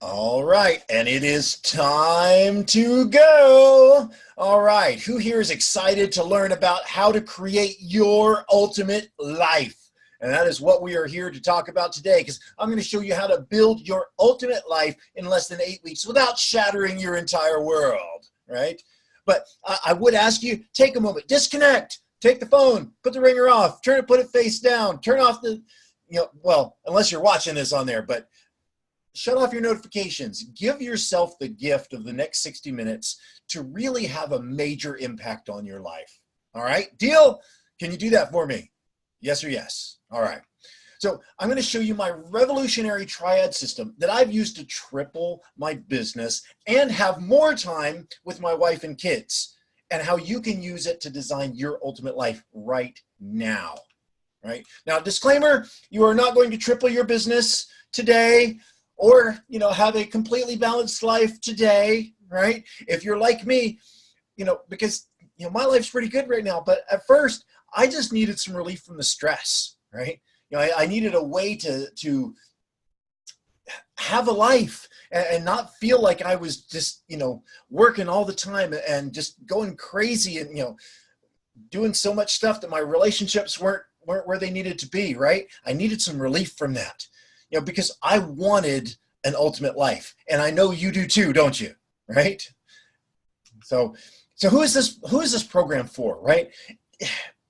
All right, and it is time to go. All right, who here is excited to learn about how to create your ultimate life? And that is what we are here to talk about today, because I'm going to show you how to build your ultimate life in less than 8 weeks without shattering your entire world, right? But I would ask you, take a moment, disconnect, take the phone, put the ringer off, put it face down, turn off the, well, unless you're watching this on there, but shut off your notifications. Give yourself the gift of the next 60 minutes to really have a major impact on your life. All right, deal? Can you do that for me? Yes or yes? All right. So I'm going to show you my revolutionary triad system that I've used to triple my business and have more time with my wife and kids, and how you can use it to design your ultimate life right now. Right now, disclaimer, you are not going to triple your business today, or have a completely balanced life today, right? If you're like me, because my life's pretty good right now, but at first I just needed some relief from the stress, right? I needed a way to have a life and not feel like I was just working all the time and just going crazy and doing so much stuff that my relationships weren't where they needed to be, right? I needed some relief from that. Because I wanted an ultimate life, and I know you do too, don't you? Right? So who is this program for, right?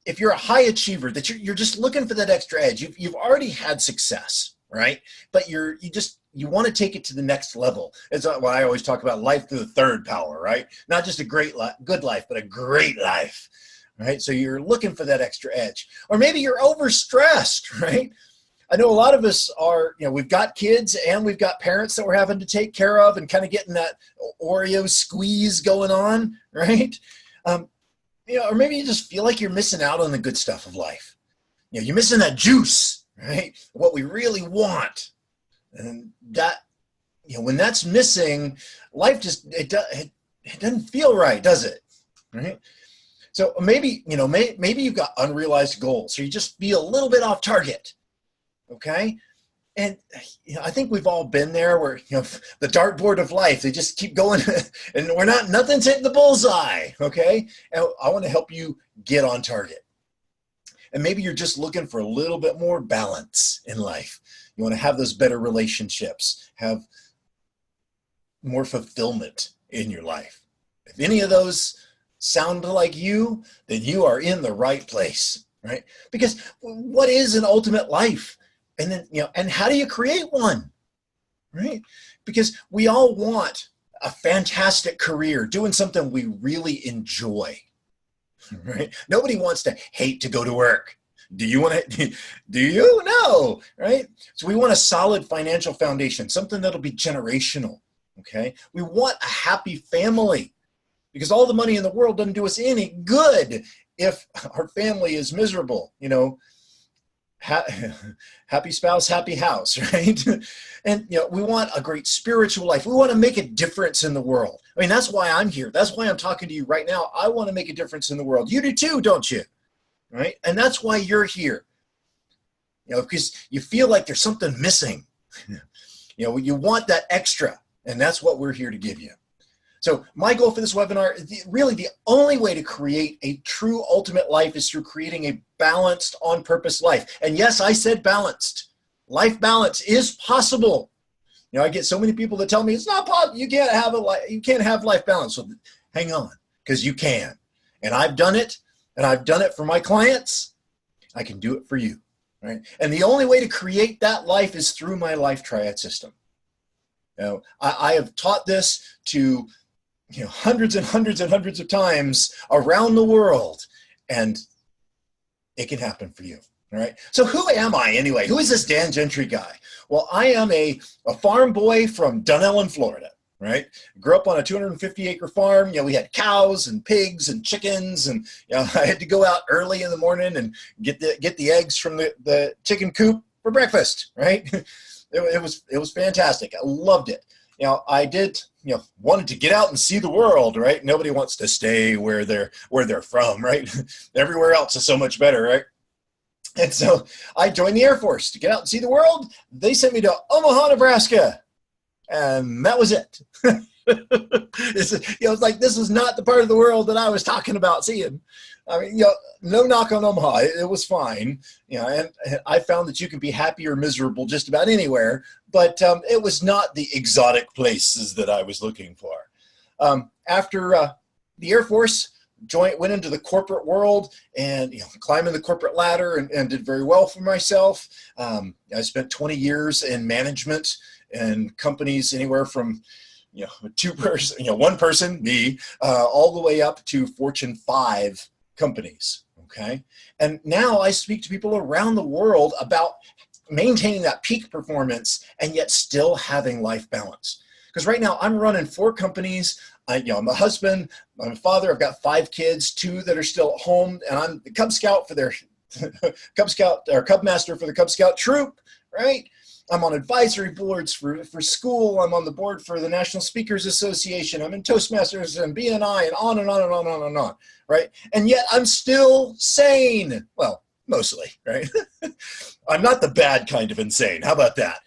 If you're a high achiever, that you're just looking for that extra edge, you've already had success, right? But you want to take it to the next level. It's what I always talk about: life to the third power, right? Not just a good life, but a great life, right? So you're looking for that extra edge, or maybe you're overstressed, right? I know a lot of us are, we've got kids and we've got parents that we're having to take care of and kind of getting that Oreo squeeze going on, right? Or maybe you just feel like you're missing out on the good stuff of life. You're missing that juice, right? What we really want. And that, when that's missing, life just, it doesn't feel right, does it? Right? So maybe, maybe you've got unrealized goals, or you just feel a little bit off target. Okay. And I think we've all been there where, the dartboard of life, they just keep going and nothing's hitting the bullseye. Okay. And I want to help you get on target. And maybe you're just looking for a little bit more balance in life. You want to have those better relationships, have more fulfillment in your life. If any of those sound like you, then you are in the right place, right? Because what is an ultimate life? And then, and how do you create one, right? Because we all want a fantastic career, doing something we really enjoy, right? Nobody wants to hate to go to work. Do you want to, do you? No, right? So we want a solid financial foundation, something that'll be generational, okay? We want a happy family, because all the money in the world doesn't do us any good if our family is miserable, happy spouse, happy house, right? And we want a great spiritual life. We want to make a difference in the world. I mean, that's why I'm here. That's why I'm talking to you right now. I want to make a difference in the world. You do too, don't you? Right? And that's why you're here. Because you feel like there's something missing. You want that extra, and that's what we're here to give you. So my goal for this webinar, really the only way to create a true ultimate life is through creating a balanced, on-purpose life. And yes, I said balanced. Life balance is possible. I get so many people that tell me it's not possible. You can't have life balance. So hang on, because you can. And I've done it, and I've done it for my clients. I can do it for you, right? And the only way to create that life is through my life triad system. I have taught this to hundreds and hundreds and hundreds of times around the world, and it can happen for you. All right. So who am I anyway? Who is this Dan Gentry guy? Well, I am a farm boy from Dunellen, Florida. Right. Grew up on a 250-acre farm. We had cows and pigs and chickens, and I had to go out early in the morning and get the eggs from the chicken coop for breakfast. Right. It was fantastic. I loved it. I did, wanted to get out and see the world, right? Nobody wants to stay where they're from, right? Everywhere else is so much better, right? And so I joined the Air Force to get out and see the world. They sent me to Omaha, Nebraska. And that was it. It's like, this is not the part of the world that I was talking about seeing. I mean, no knock on Omaha. It was fine. And I found that you can be happy or miserable just about anywhere, but it was not the exotic places that I was looking for. After the Air Force, went into the corporate world and climbing the corporate ladder and did very well for myself. I spent 20 years in management and companies anywhere from one person, me, all the way up to Fortune 5 companies. Okay, and now I speak to people around the world about maintaining that peak performance and yet still having life balance. Because right now I'm running 4 companies. I'm a husband, I'm a father, I've got 5 kids, 2 that are still at home, and I'm the Cub Scout for their Cub Master for the Cub Scout troop, right? I'm on advisory boards for school. I'm on the board for the National Speakers Association. I'm in Toastmasters and BNI and on and on and on and on and on, right? And yet I'm still sane. Well, mostly, right? I'm not the bad kind of insane. How about that?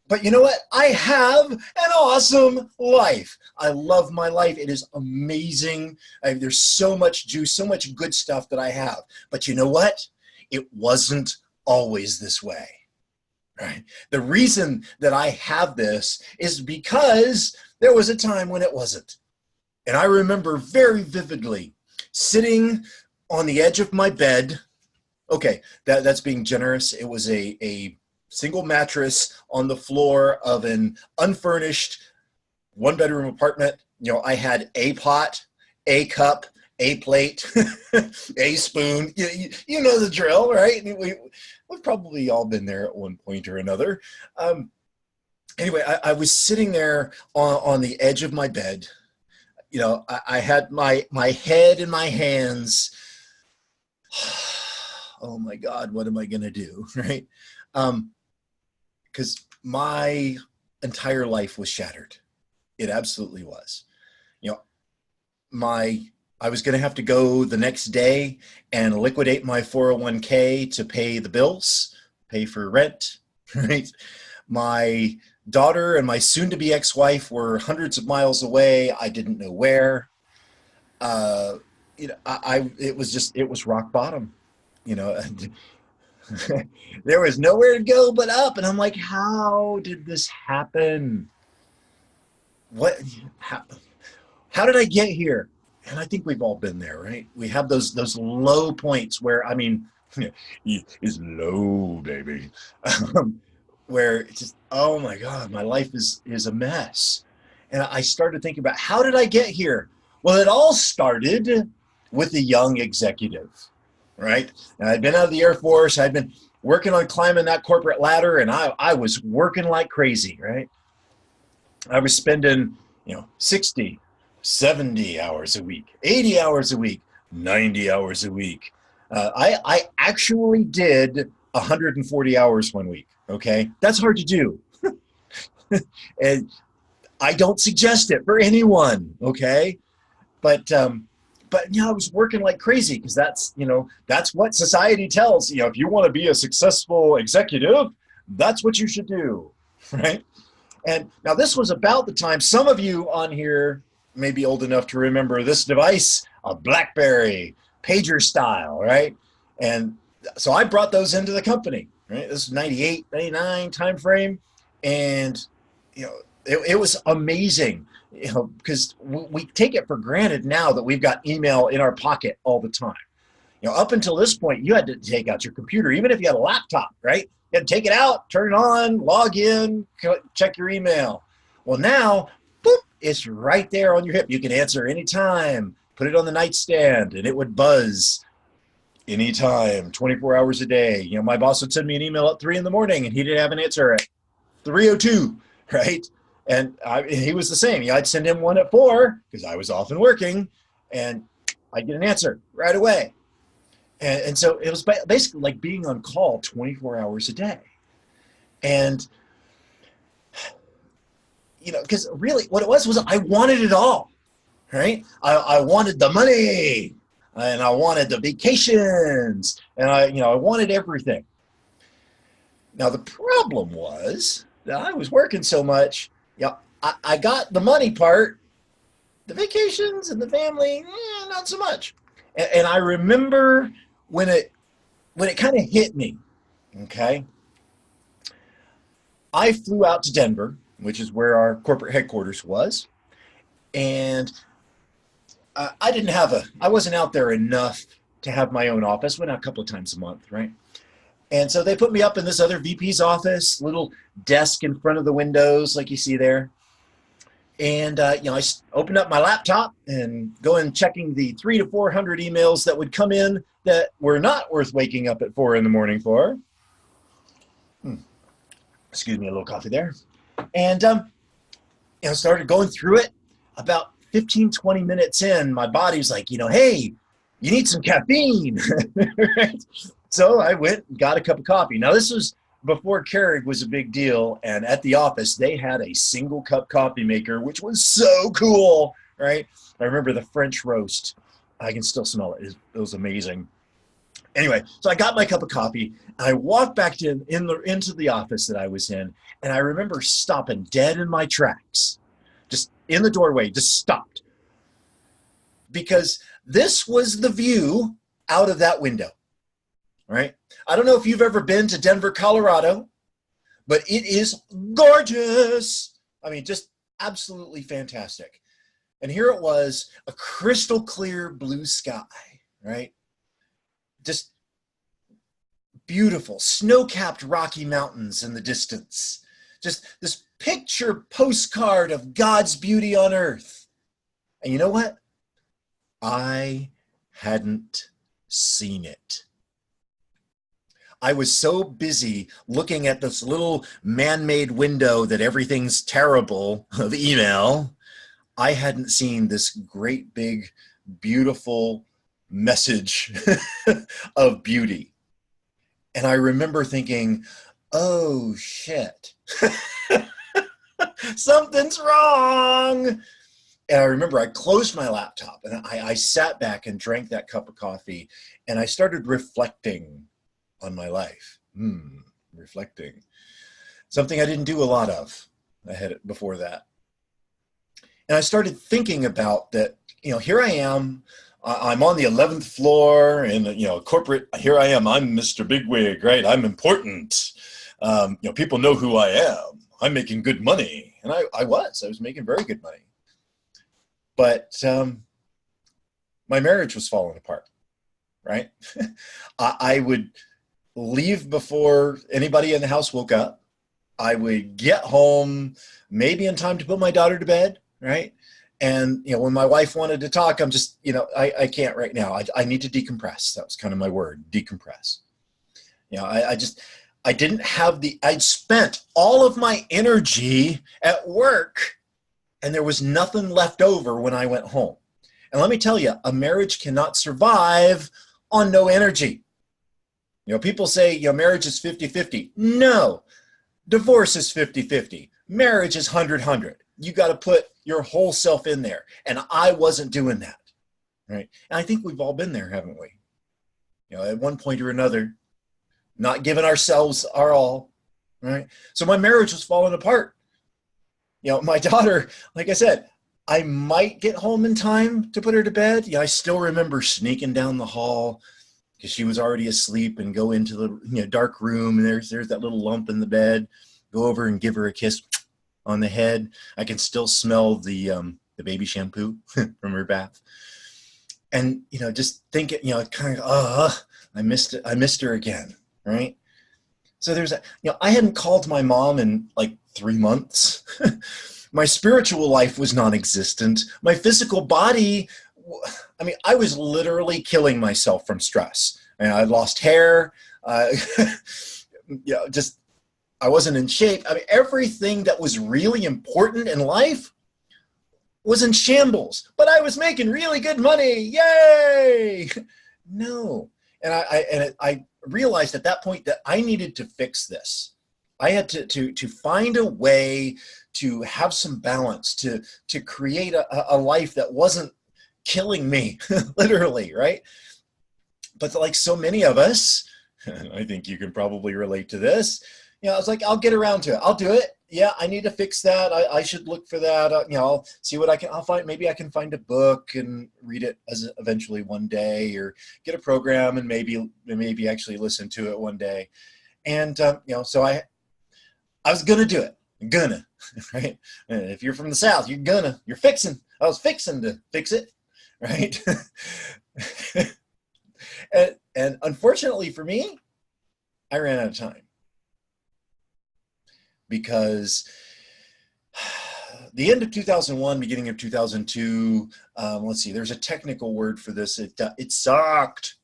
But you know what? I have an awesome life. I love my life. It is amazing. There's so much juice, so much good stuff that I have. But you know what? It wasn't always this way. Right? The reason that I have this is because there was a time when it wasn't. And I remember very vividly sitting on the edge of my bed. Okay, that's being generous. It was a single mattress on the floor of an unfurnished 1-bedroom apartment. I had a pot, a cup, a plate, a spoon. You know the drill, right? We've probably all been there at one point or another. Anyway, I was sitting there on the edge of my bed. I had my head in my hands. Oh my God, what am I going to do, right? Because my entire life was shattered. It absolutely was. I was going to have to go the next day and liquidate my 401k to pay the bills, pay for rent, right? My daughter and my soon-to-be ex-wife were hundreds of miles away. I didn't know where. It was rock bottom. There was nowhere to go but up, and I'm like, how did this happen? How did I get here? And I think we've all been there, right? We have those low points where, it's low, baby, where it's just, oh my God, my life is a mess. And I started thinking about, how did I get here? Well, it all started with a young executive, right? And I'd been out of the Air Force. I'd been working on climbing that corporate ladder, and I was working like crazy, right? I was spending, 60, 70 hours a week, 80 hours a week, 90 hours a week. I actually did 140 hours one week, okay? That's hard to do. And I don't suggest it for anyone, okay? But I was working like crazy because that's what society tells, if you want to be a successful executive, that's what you should do, right? And now this was about the time, some of you on here may be old enough to remember this device, a BlackBerry, pager style, right? And so I brought those into the company, right? This is 98, 99 time frame. And, it was amazing, because we take it for granted now that we've got email in our pocket all the time. Up until this point, you had to take out your computer, even if you had a laptop, right? You had to take it out, turn it on, log in, check your email. Well, now, boop, it's right there on your hip. You can answer anytime, put it on the nightstand, and it would buzz anytime, 24 hours a day. My boss would send me an email at 3 in the morning, and he didn't have an answer at 3:02, right? And he was the same. I'd send him one at 4 because I was often working, and I'd get an answer right away. And so it was basically like being on call 24 hours a day. And, because really what it was I wanted it all, right? I wanted the money, and I wanted the vacations, and I wanted everything. Now, the problem was I was working so much. Yeah, I got the money part, the vacations and the family, not so much. And I remember when it kind of hit me. Okay, I flew out to Denver, which is where our corporate headquarters was, and I wasn't out there enough to have my own office. Went out a couple of times a month, right? And so they put me up in this other VP's office, little desk in front of the windows, like you see there. And I opened up my laptop and go in checking the 300 to 400 emails that would come in that were not worth waking up at 4 in the morning for. Excuse me, a little coffee there. And started going through it. About 15, 20 minutes in, my body's like, hey, you need some caffeine. Right? So I went and got a cup of coffee. Now, this was before Keurig was a big deal, and at the office, they had a single cup coffee maker, which was so cool, right? I remember the French roast. I can still smell it. It was amazing. Anyway, so I got my cup of coffee. I walked back into the office that I was in, and I remember stopping dead in my tracks, just in the doorway, just stopped. Because this was the view out of that window, right? I don't know if you've ever been to Denver, Colorado, but it is gorgeous. I mean, just absolutely fantastic. And here it was, a crystal clear blue sky, right? Just beautiful, snow-capped Rocky Mountains in the distance. Just this picture postcard of God's beauty on earth. And you know what? I hadn't seen it. I was so busy looking at this little man-made window that everything's terrible of email, I hadn't seen this great big, beautiful message of beauty. And I remember thinking, oh shit, something's wrong. And I remember I closed my laptop and I sat back and drank that cup of coffee, and I started reflecting on my life. Reflecting. Something I didn't do a lot of before that. And I started thinking about that, here I am, I'm on the 11th floor in, corporate, here I am, I'm Mr. Bigwig, right? I'm important. People know who I am. I'm making good money. And I was making very good money. But my marriage was falling apart, right? I would leave before anybody in the house woke up. I would get home maybe in time to put my daughter to bed, right? And, when my wife wanted to talk, I'm just, I can't right now. I need to decompress. That was kind of my word, decompress. I didn't have I'd spent all of my energy at work, and there was nothing left over when I went home. And let me tell you, a marriage cannot survive on no energy. People say, marriage is 50-50. No, divorce is 50-50. Marriage is 100-100. You got to put your whole self in there. And I wasn't doing that, right? And I think we've all been there, haven't we? At one point or another, not giving ourselves our all, right? So my marriage was falling apart. My daughter, like I said, I might get home in time to put her to bed. I still remember sneaking down the hall because she was already asleep, and go into the dark room, and there's that little lump in the bed. Go over and give her a kiss on the head. I can still smell the baby shampoo from her bath. And just think it, kind of, I missed her again, right? So there's I hadn't called my mom in like 3 months. My spiritual life was non-existent. My physical body, I was literally killing myself from stress. I lost hair. Just I wasn't in shape. Everything that was really important in life was in shambles. But I was making really good money. Yay! No. And I realized at that point that I needed to fix this. I had to find a way to have some balance, to create a life that wasn't killing me, literally, right? But like so many of us, and I think you can probably relate to this, I was like, I'll get around to it. I'll do it. Yeah, I need to fix that. I should look for that. I'll see what I can. I'll find. Maybe I can find a book and read it as eventually one day, or get a program and maybe actually listen to it one day. And so I was gonna do it. Gonna, right? And if you're from the South, you're fixing. I was fixing to fix it, right? and unfortunately for me, I ran out of time because the end of 2001, beginning of 2002, let's see, there's a technical word for this. It sucked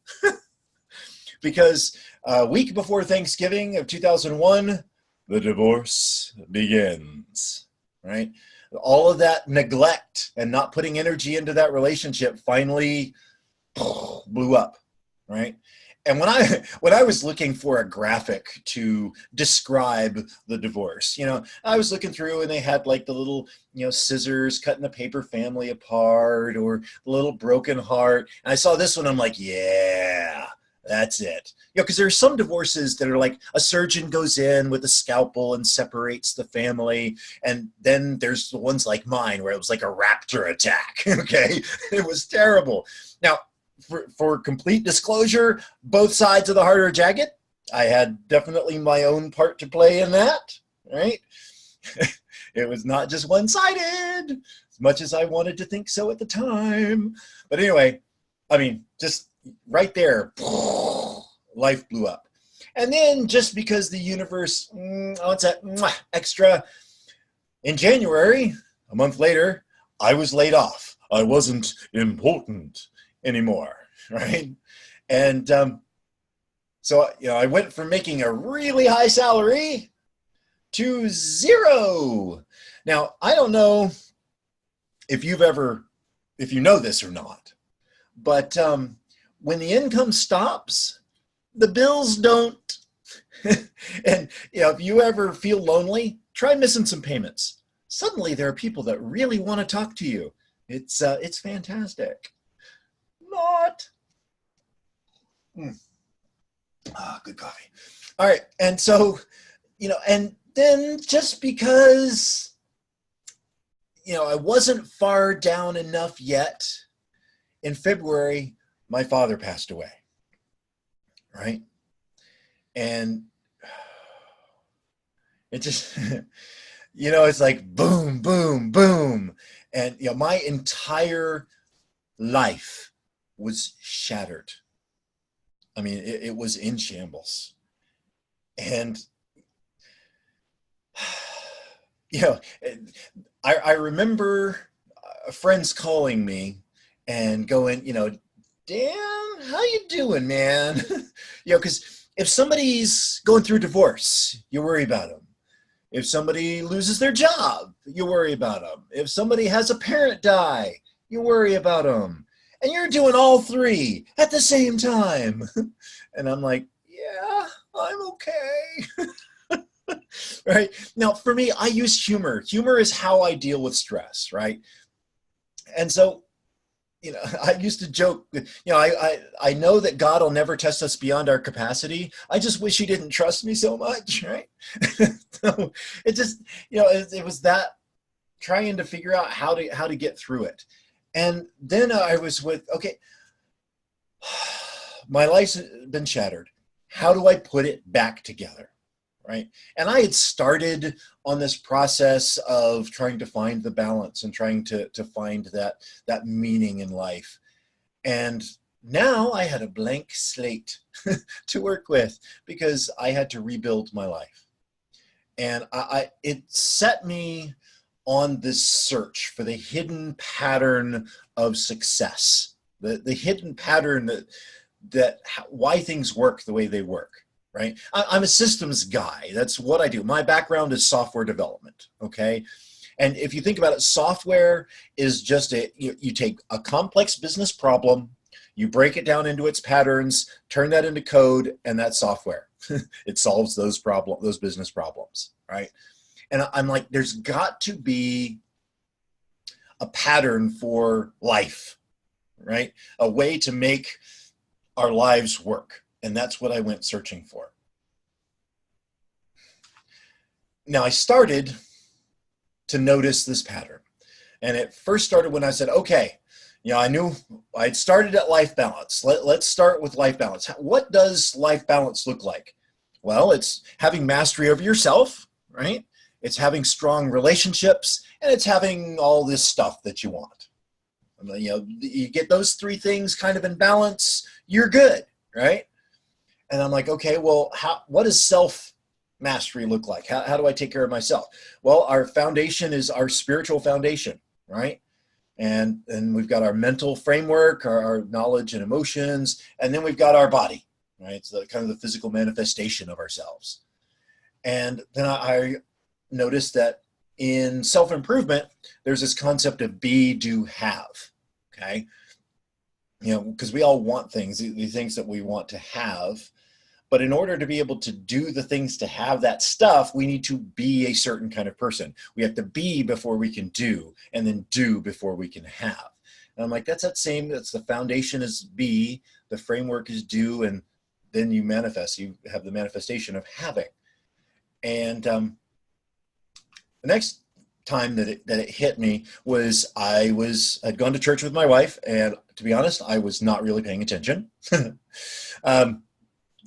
because a week before Thanksgiving of 2001, the divorce begins, right? All of that neglect and not putting energy into that relationship finally blew up, right? And when I was looking for a graphic to describe the divorce, I was looking through and they had like the little, scissors cutting the paper family apart, or the little broken heart. And I saw this one, I'm like, yeah, that's it. Because there are some divorces that are like a surgeon goes in with a scalpel and separates the family. And then there's the ones like mine where it was like a raptor attack. Okay. It was terrible. Now, for complete disclosure, both sides of the heart are jagged. I had definitely my own part to play in that, right? It was not just one-sided, as much as I wanted to think so at the time. But anyway, I mean, just right there, life blew up. And then just because the universe wants that extra, in January, a month later, I was laid off. I wasn't important anymore, right? And so I went from making a really high salary to zero. Now, I don't know if you know this or not, but when the income stops, the bills don't. And if you ever feel lonely, try missing some payments. Suddenly there are people that really want to talk to you. It's fantastic. Not. Good coffee. All right. And so, and then just because, I wasn't far down enough yet, in February, my father passed away. Right. And it just, it's like boom, boom, boom. And, my entire life was shattered. I mean, it was in shambles. And, I remember friends calling me and going, Dan, how you doing, man? Because if somebody's going through divorce, you worry about them. If somebody loses their job, you worry about them. If somebody has a parent die, you worry about them. And you're doing all three at the same time. And I'm like, yeah, I'm okay. Right? Now, for me, I use humor. Humor is how I deal with stress, right? And so, I used to joke, I know that God will never test us beyond our capacity. I just wish he didn't trust me so much, right? So it just, it was that trying to figure out how to get through it. And then I was okay, my life's been shattered. How do I put it back together? Right. And I had started on this process of trying to find the balance and trying to find that meaning in life. And now I had a blank slate to work with because I had to rebuild my life. And it set me on this search for the hidden pattern of success, the hidden pattern that why things work the way they work. Right? I'm a systems guy. That's what I do. My background is software development. Okay. And if you think about it, software is just you take a complex business problem, you break it down into its patterns, turn that into code, and that's software. It solves those business problems. Right. And I'm like, there's got to be a pattern for life, right? A way to make our lives work. And that's what I went searching for. Now I started to notice this pattern. And it first started when I said, okay, I knew I'd started at life balance. Let's start with life balance. What does life balance look like? Well, it's having mastery over yourself, right? It's having strong relationships, and it's having all this stuff that you want. You get those three things kind of in balance, you're good, right? And I'm like, okay, well, what does self mastery look like? How do I take care of myself? Well, our foundation is our spiritual foundation, right? And we've got our mental framework, our knowledge and emotions, and then we've got our body, right? It's kind of the physical manifestation of ourselves. And then I noticed that in self-improvement, there's this concept of be, do, have, okay? Because we all want things, the things that we want to have. But in order to be able to do the things to have that stuff, we need to be a certain kind of person. We have to be before we can do, and then do before we can have. And I'm like, that's the foundation is be, the framework is do, and then you manifest, you have the manifestation of having. And the next time that it hit me was I'd gone to church with my wife, and to be honest, I was not really paying attention.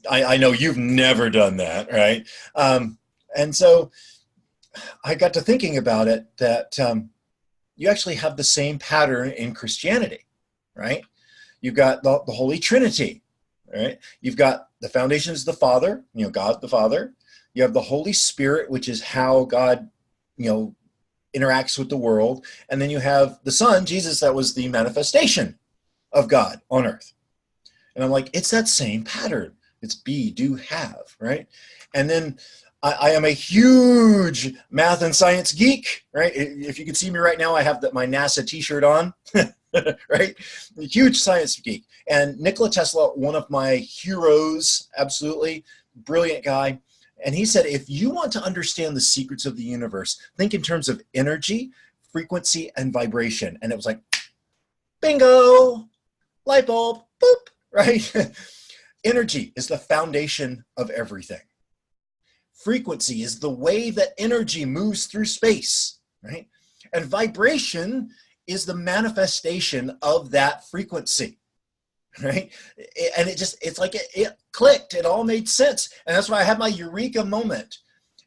I know you've never done that, right? And so I got to thinking about it, that you actually have the same pattern in Christianity, right? You've got the Holy Trinity, right? You've got the foundation is the Father, God the Father. You have the Holy Spirit, which is how God, interacts with the world. And then you have the Son, Jesus, that was the manifestation of God on earth. And I'm like, it's that same pattern. It's be, do, have, right? And then I am a huge math and science geek, right? If you can see me right now, I have my NASA t-shirt on, right? A huge science geek. And Nikola Tesla, one of my heroes, absolutely brilliant guy. And he said, if you want to understand the secrets of the universe, think in terms of energy, frequency, and vibration. And it was like, bingo, light bulb, boop, right? Energy is the foundation of everything. Frequency is the way that energy moves through space, right? And vibration is the manifestation of that frequency, right? And it's like it clicked. It all made sense. And that's why I had my eureka moment.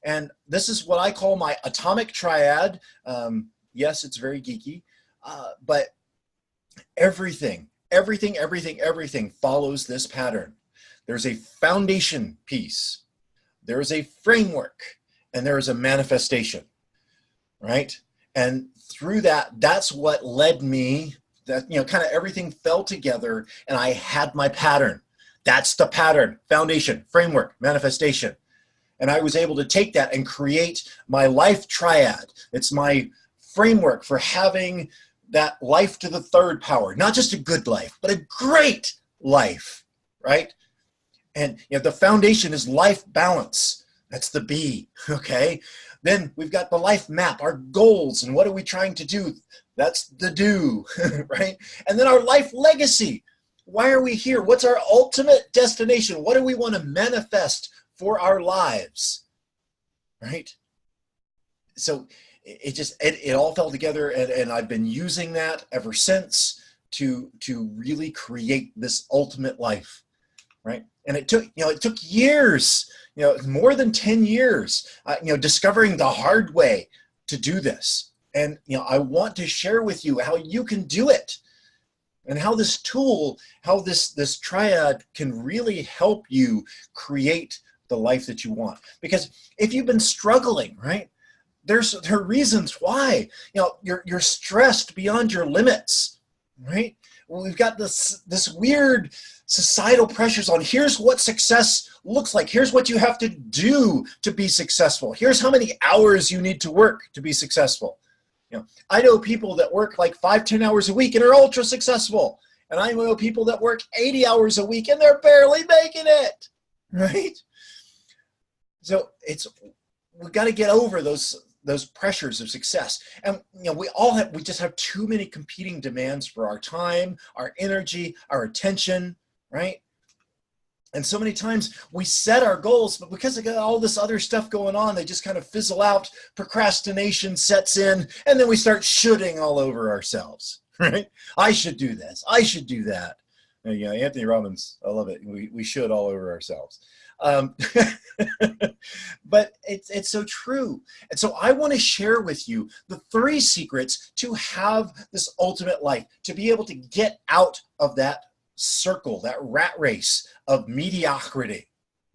And this is what I call my atomic triad. Yes, it's very geeky, but everything follows this pattern. There's a foundation piece, there is a framework, and there is a manifestation, right? And through that's what led me, that kind of everything fell together, and I had my pattern. That's the pattern: foundation, framework, manifestation. And I was able to take that and create my life triad. It's my framework for having that life to the third power, not just a good life, but a great life, right? And the foundation is life balance. That's the B, okay? Then we've got the life map, our goals, and what are we trying to do? That's the do, right? And then our life legacy. Why are we here? What's our ultimate destination? What do we want to manifest for our lives, right? So it all fell together, and I've been using that ever since to really create this ultimate life, right? And it took years, more than 10 years, discovering the hard way to do this. And, I want to share with you how you can do it, and how this tool, how this triad can really help you create the life that you want. Because if you've been struggling, right, there are reasons why. You're stressed beyond your limits, right? Well, we've got this weird societal pressures on, here's what success looks like. Here's what you have to do to be successful. Here's how many hours you need to work to be successful. I know people that work like 5-10 hours a week and are ultra successful. And I know people that work 80 hours a week and they're barely making it, right? So we've got to get over those pressures of success. And we just have too many competing demands for our time, our energy, our attention, right? And so many times we set our goals, but because of all this other stuff going on, they just kind of fizzle out. Procrastination sets in, and then we start shoulding all over ourselves, right? I should do this. I should do that. And, Anthony Robbins, I love it. We should all over ourselves. But it's so true. And so I want to share with you the 3 secrets to have this ultimate life, to be able to get out of that circle, that rat race of mediocrity,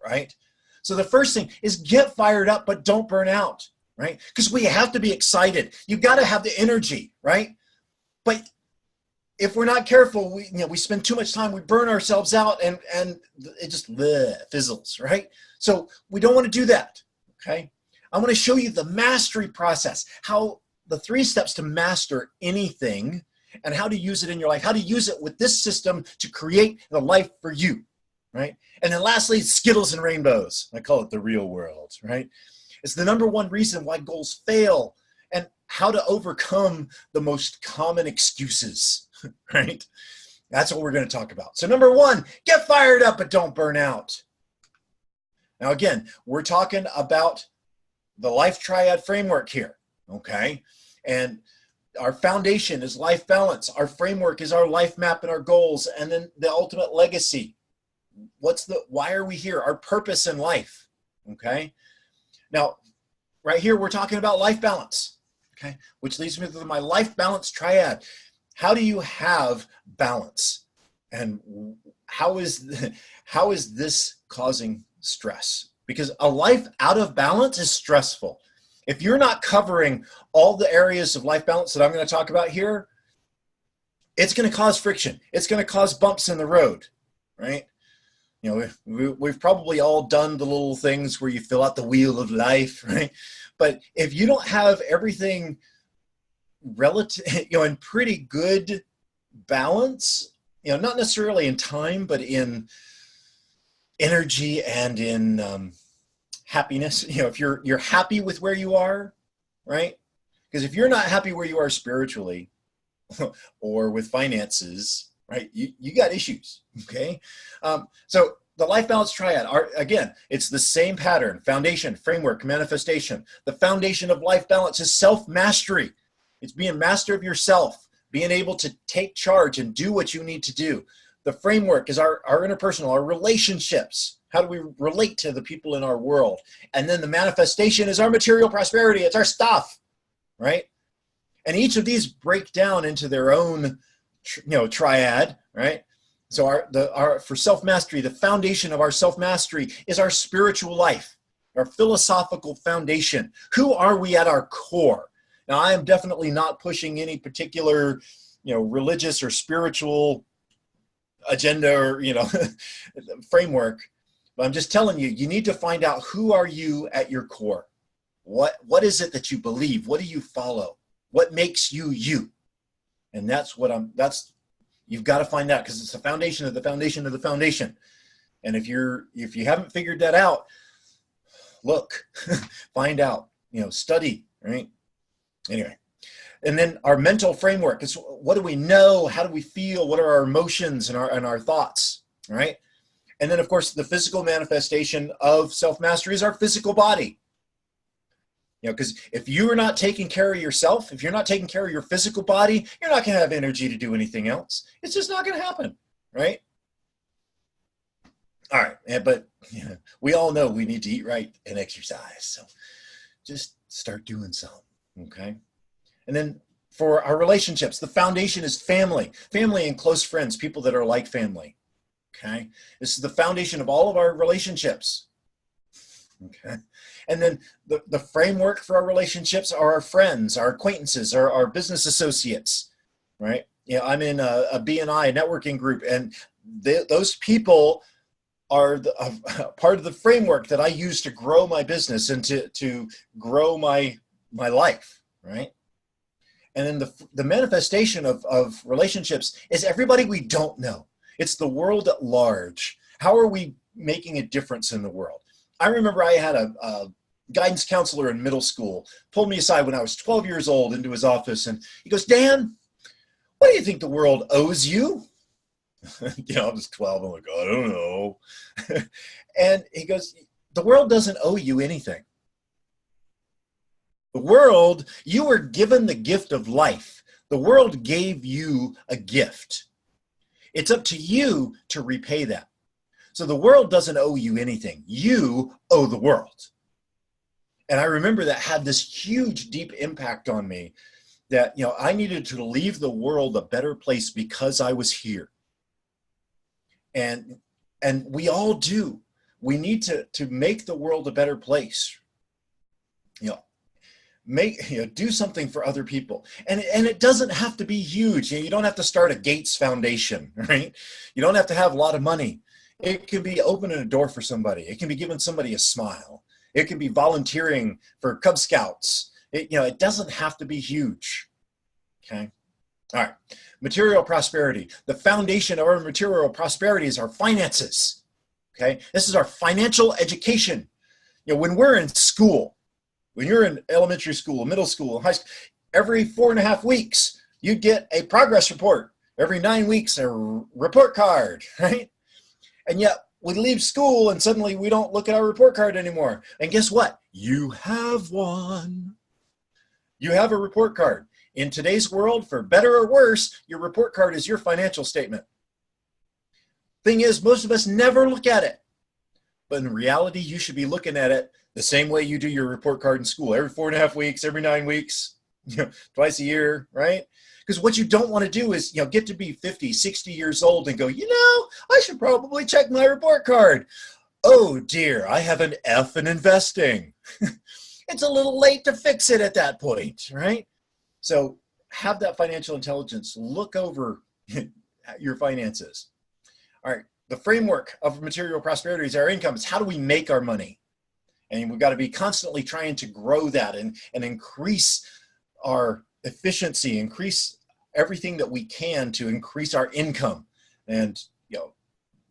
right? So the first thing is get fired up, but don't burn out, right? Because we have to be excited. You've got to have the energy, right? But if we're not careful, we spend too much time, we burn ourselves out, and it just fizzles, right? So we don't want to do that, okay? I want to show you the mastery process, how the 3 steps to master anything, and how to use it in your life, how to use it with this system to create the life for you, right? And then lastly, Skittles and rainbows. I call it the real world, right? It's the #1 reason why goals fail, and how to overcome the most common excuses, right? That's what we're going to talk about. So #1, get fired up, but don't burn out. Now, again, we're talking about the life triad framework here, okay? And our foundation is life balance. Our framework is our life map and our goals, and then the ultimate legacy. Why are we here? Our purpose in life, okay? Now, right here, we're talking about life balance, okay? Which leads me to my life balance triad. How do you have balance? And how is this causing stress? Because a life out of balance is stressful. If you're not covering all the areas of life balance that I'm going to talk about here, it's going to cause friction. It's going to cause bumps in the road, right? We've probably all done the little things where you fill out the wheel of life, right? But if you don't have everything relative, in pretty good balance, not necessarily in time, but in energy and in happiness, if you're happy with where you are, right? Because if you're not happy where you are spiritually or with finances, right, you got issues, okay? So the life balance triad, again, it's the same pattern: foundation, framework, manifestation. The foundation of life balance is self-mastery. It's being master of yourself, being able to take charge and do what you need to do. The framework is our interpersonal, our relationships. How do we relate to the people in our world? And then the manifestation is our material prosperity. It's our stuff, right? And each of these break down into their own, triad, right? So for self-mastery, the foundation of our self-mastery is our spiritual life, our philosophical foundation. Who are we at our core? Now, I am definitely not pushing any particular, religious or spiritual agenda or, framework. But I'm just telling you, you need to find out, who are you at your core? What is it that you believe? What do you follow? What makes you you? And you've got to find out, because it's the foundation of the foundation of the foundation. And if you haven't figured that out, look, find out, study, right? Anyway. And then our mental framework is, what do we know? How do we feel? What are our emotions and our thoughts, right? And then, of course, the physical manifestation of self-mastery is our physical body. Because if you're not taking care of yourself, if you're not taking care of your physical body, you're not going to have energy to do anything else. It's just not going to happen, right? All right, but we all know we need to eat right and exercise. So just start doing something, okay? And then for our relationships, the foundation is family and close friends, people that are like family. Okay. This is the foundation of all of our relationships. Okay. And then the framework for our relationships are our friends, our acquaintances, our business associates, right? I'm in a BNI, a networking group, and those people are part of the framework that I use to grow my business and to grow my life, right? And then the manifestation of relationships is everybody we don't know. It's the world at large. How are we making a difference in the world? I remember I had a guidance counselor in middle school pulled me aside when I was 12 years old into his office, and he goes, "Dan, what do you think the world owes you?" I was 12. I'm like, I don't know. And he goes, the world doesn't owe you anything. The world, you were given the gift of life. The world gave you a gift. It's up to you to repay that. So the world doesn't owe you anything. You owe the world. And I remember that had this huge, deep impact on me, that, I needed to leave the world a better place because I was here. And we all do. We need to make the world a better place. Do something for other people. And it doesn't have to be huge. You don't have to start a Gates Foundation, right? You don't have to have a lot of money. It can be opening a door for somebody. It can be giving somebody a smile. It can be volunteering for Cub Scouts. It doesn't have to be huge. Okay. All right. Material prosperity. The foundation of our material prosperity is our finances. Okay. This is our financial education. When we're in school, when you're in elementary school, middle school, high school, every 4.5 weeks, you get a progress report. Every 9 weeks, a report card, right? And yet we leave school and suddenly we don't look at our report card anymore. And guess what? You have one. You have a report card. In today's world, for better or worse, your report card is your financial statement. Thing is, most of us never look at it. But in reality, you should be looking at it the same way you do your report card in school. Every 4.5 weeks, every 9 weeks, twice a year, right? Because what you don't want to do is, get to be 50, 60 years old and go, I should probably check my report card. Oh dear, I have an F in investing. It's a little late to fix it at that point, right? So have that financial intelligence. Look over your finances. All right, the framework of material prosperity is our income. It's how do we make our money? And we've got to be constantly trying to grow that and increase our efficiency, increase everything that we can to increase our income. And,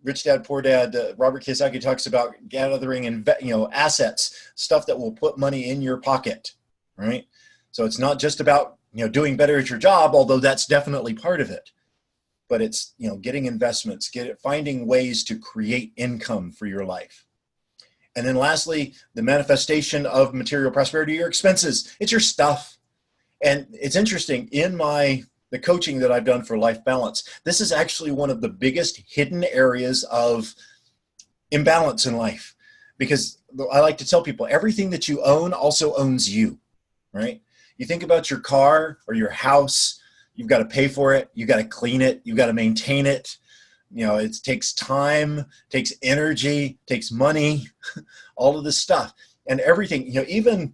Rich Dad, Poor Dad, Robert Kiyosaki talks about gathering and, assets, stuff that will put money in your pocket, right? So it's not just about, doing better at your job, although that's definitely part of it. But it's, getting investments, finding ways to create income for your life. And then lastly, the manifestation of material prosperity, your expenses. It's your stuff. And it's interesting, in the coaching that I've done for Life Balance, this is actually one of the biggest hidden areas of imbalance in life. Because I like to tell people, everything that you own also owns you, right? You think about your car or your house, you've got to pay for it, you've got to clean it, you've got to maintain it. It takes time, takes energy, takes money, all of this stuff. And everything, even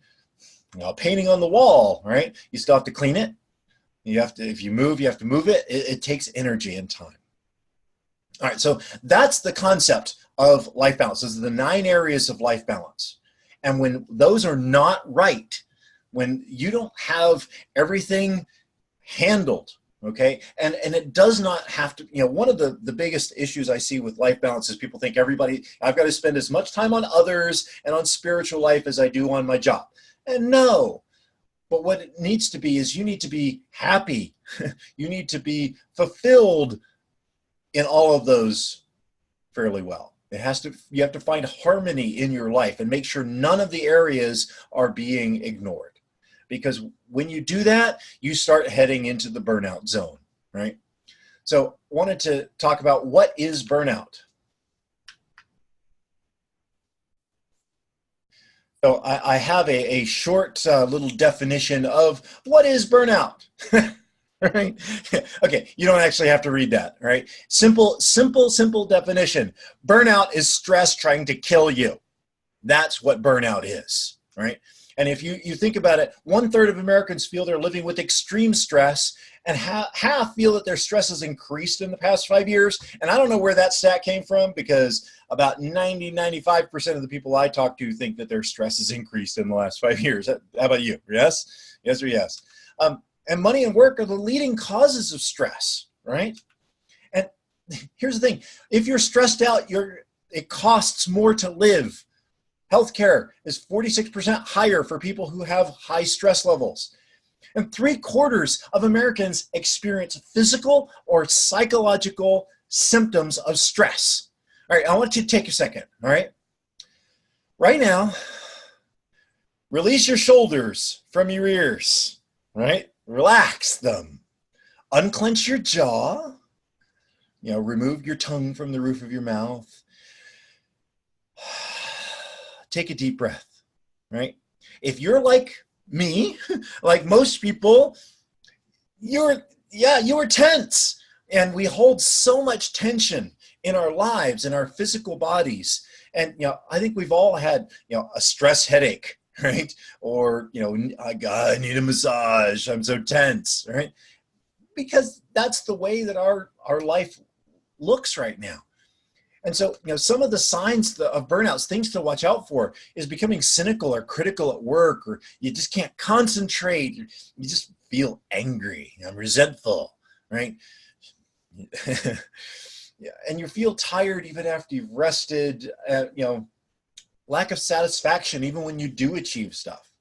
painting on the wall, right? You still have to clean it. You have to, if you move, you have to move it. It takes energy and time. All right, so that's the concept of life balance. Those are the 9 areas of life balance. And when those are not right, when you don't have everything handled, okay, and it does not have to, one of the biggest issues I see with life balance is people think I've got to spend as much time on others and on spiritual life as I do on my job. And no, but what it needs to be is you need to be happy. You need to be fulfilled in all of those fairly well. You have to find harmony in your life and make sure none of the areas are being ignored. Because when you do that, you start heading into the burnout zone, right? So I wanted to talk about what is burnout. So I have a short little definition of what is burnout, right? Okay, you don't actually have to read that, right? Simple definition. Burnout is stress trying to kill you. That's what burnout is, right? And if you think about it, 1/3 of Americans feel they're living with extreme stress, and half feel that their stress has increased in the past 5 years. And I don't know where that stat came from, because about 95% of the people I talk to think that their stress has increased in the last 5 years. How about you? Yes? Yes or yes? And money and work are the leading causes of stress, right? And here's the thing. If you're stressed out, it costs more to live. Healthcare is 46% higher for people who have high stress levels. And 3/4 of Americans experience physical or psychological symptoms of stress. All right, I want you to take a second, all right? Right now, release your shoulders from your ears, right? Relax them. Unclench your jaw. Remove your tongue from the roof of your mouth. Take a deep breath, right? If you're like me, like most people, you were tense. And we hold so much tension in our lives, in our physical bodies. And, I think we've all had, a stress headache, right? Or, I need a massage. I'm so tense, right? Because that's the way that our life looks right now. And so, some of the signs of burnouts, things to watch out for, is becoming cynical or critical at work, or you just can't concentrate. You just feel angry, resentful, right? Yeah, and you feel tired even after you've rested. Lack of satisfaction even when you do achieve stuff.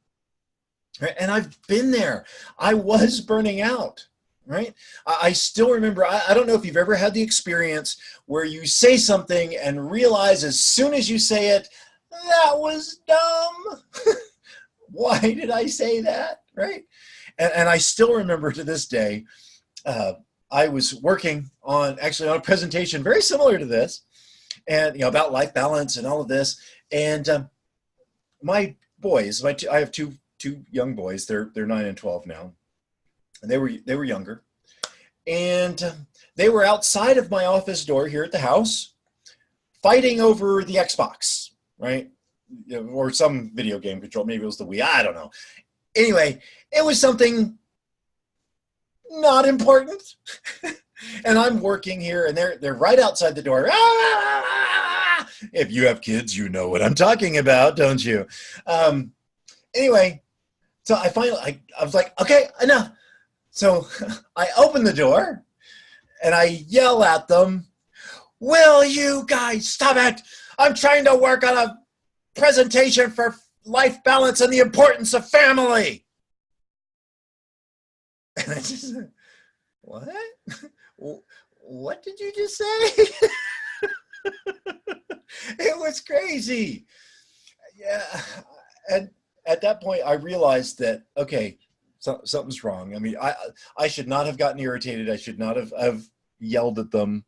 Right? And I've been there. I was burning out. Right? I still remember, I don't know if you've ever had the experience where you say something and realize as soon as you say it, that was dumb. Why did I say that? Right? And I still remember to this day, I was working on a presentation very similar to this, and about life balance and all of this. And my boys, I have two young boys. They're 9 and 12 now. And they were younger, and they were outside of my office door here at the house, fighting over the Xbox, right? Or some video game control. Maybe it was the Wii. I don't know. Anyway, it was something not important. And I'm working here, and they're right outside the door. If you have kids, you know what I'm talking about, don't you? Anyway, so I was like, okay, enough. So I open the door and I yell at them, will you guys stop it? I'm trying to work on a presentation for life balance and the importance of family. And I just, what? What did you just say? It was crazy. Yeah. And at that point, I realized that, okay, something's wrong. I mean, I should not have gotten irritated. I should not have yelled at them.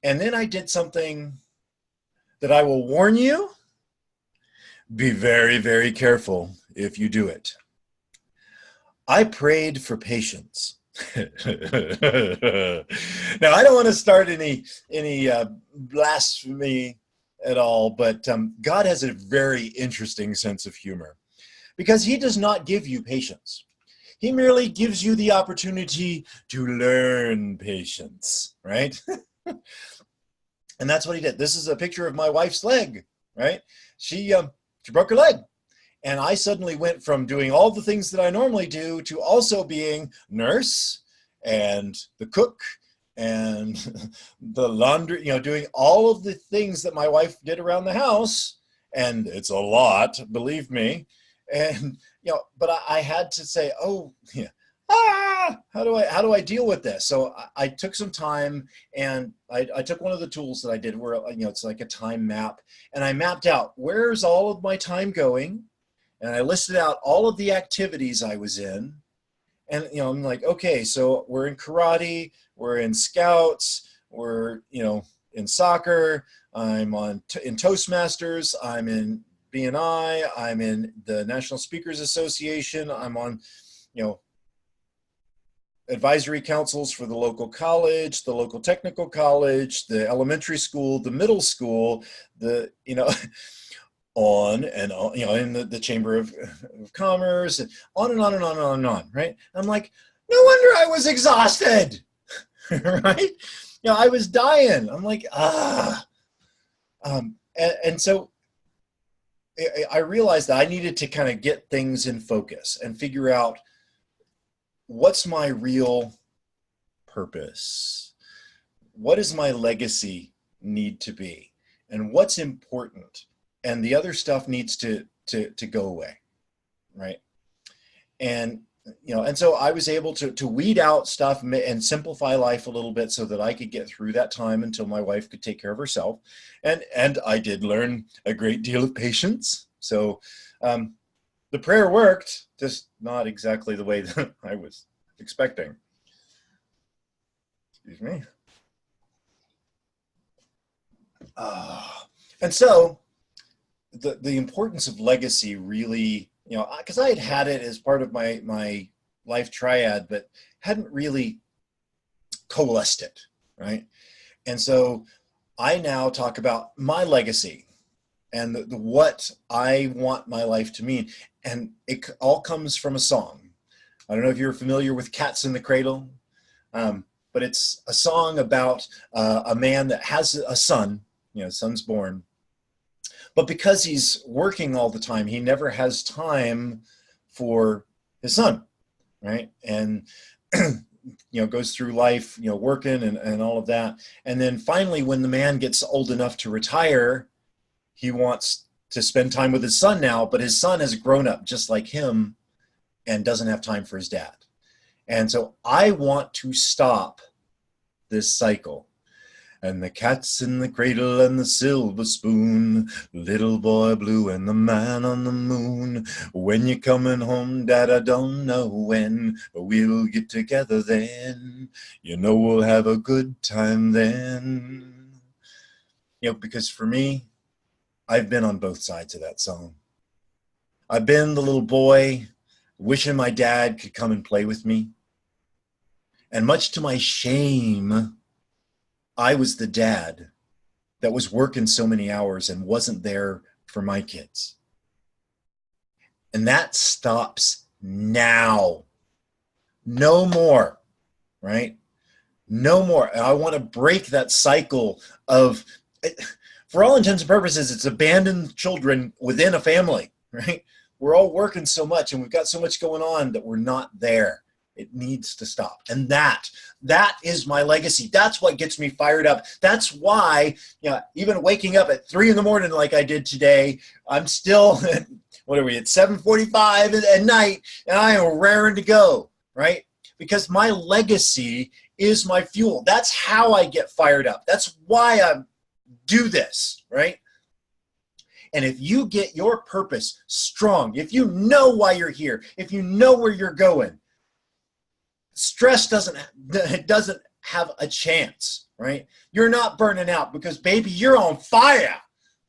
And then I did something that I will warn you, be very, very careful if you do it. I prayed for patience. Now, I don't want to start any blasphemy at all, but God has a very interesting sense of humor, because he does not give you patience. He merely gives you the opportunity to learn patience, right? And that's what he did. This is a picture of my wife's leg, right? She broke her leg. And I suddenly went from doing all the things that I normally do to also being nurse and the cook and the laundry, doing all of the things that my wife did around the house. And it's a lot, believe me. And, but I had to say, oh, yeah, how do I deal with this? So I took some time, and I took one of the tools that I did where, it's like a time map, and I mapped out where's all of my time going. And I listed out all of the activities I was in. And, I'm like, okay, so we're in karate, we're in scouts, we're, in soccer, I'm in Toastmasters, I'm in BNI, I'm in the National Speakers Association, I'm on, advisory councils for the local college, the local technical college, the elementary school, the middle school, on and on, in the Chamber of Commerce, and on and on and on and on and on, right? I'm like, no wonder I was exhausted, right? I was dying. I'm like, and so I realized that I needed to kind of get things in focus and figure out what's my real purpose? What does my legacy need to be? And what's important? And the other stuff needs to go away, right? And and so I was able to weed out stuff and simplify life a little bit so that I could get through that time until my wife could take care of herself. And I did learn a great deal of patience. So the prayer worked, just not exactly the way that I was expecting. Excuse me. And so the importance of legacy really, because I had it as part of my life triad, but hadn't really coalesced it, right? And so I now talk about my legacy and the what I want my life to mean. And it all comes from a song. I don't know if you're familiar with Cats in the Cradle, but it's a song about a man that has a son, son's born. But because he's working all the time, he never has time for his son, right? And, goes through life, working and all of that. And then finally, when the man gets old enough to retire, he wants to spend time with his son now, but his son has grown up just like him and doesn't have time for his dad. And so I want to stop this cycle. And the cat's in the cradle and the silver spoon, little boy blue and the man on the moon. When you're coming home, Dad, I don't know when, but we'll get together then. We'll have a good time then. Because for me, I've been on both sides of that song. I've been the little boy wishing my dad could come and play with me. And much to my shame, I was the dad that was working so many hours and wasn't there for my kids. And that stops now. No more, right? No more. I want to break that cycle of, for all intents and purposes, it's abandoned children within a family, right? We're all working so much and we've got so much going on that we're not there. It needs to stop. And that is my legacy. That's what gets me fired up. That's why, even waking up at 3 a.m. like I did today, I'm still, what are we, at 7:45 at night, and I am raring to go, right? Because my legacy is my fuel. That's how I get fired up. That's why I do this, right? And if you get your purpose strong, if you know why you're here, if you know where you're going, stress doesn't have a chance, right? You're not burning out because, baby, you're on fire,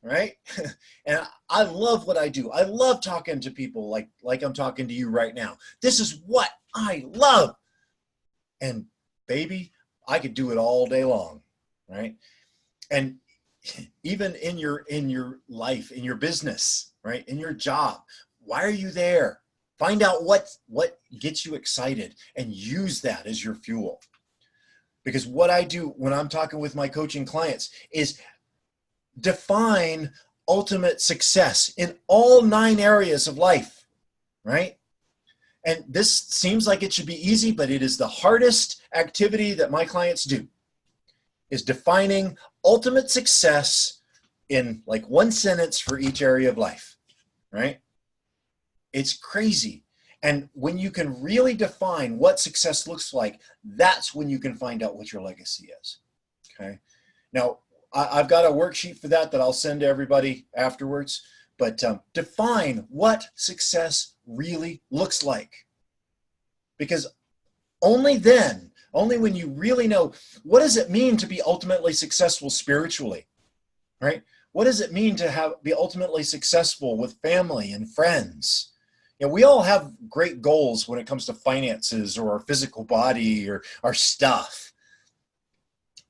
right? And I love what I do. I love talking to people like I'm talking to you right now. This is what I love. And, baby, I could do it all day long, right? And even in your life, in your business, right? In your job, why are you there? Find out what gets you excited and use that as your fuel. Because what I do when I'm talking with my coaching clients is define ultimate success in all 9 areas of life, right? And this seems like it should be easy, but it is the hardest activity that my clients do, is defining ultimate success in like 1 sentence for each area of life, right? It's crazy. And when you can really define what success looks like, that's when you can find out what your legacy is. Okay. Now, I've got a worksheet for that I'll send to everybody afterwards. But define what success really looks like. Because only when you really know, what does it mean to be ultimately successful spiritually, right? What does it mean to be ultimately successful with family and friends? We all have great goals when it comes to finances or our physical body or our stuff.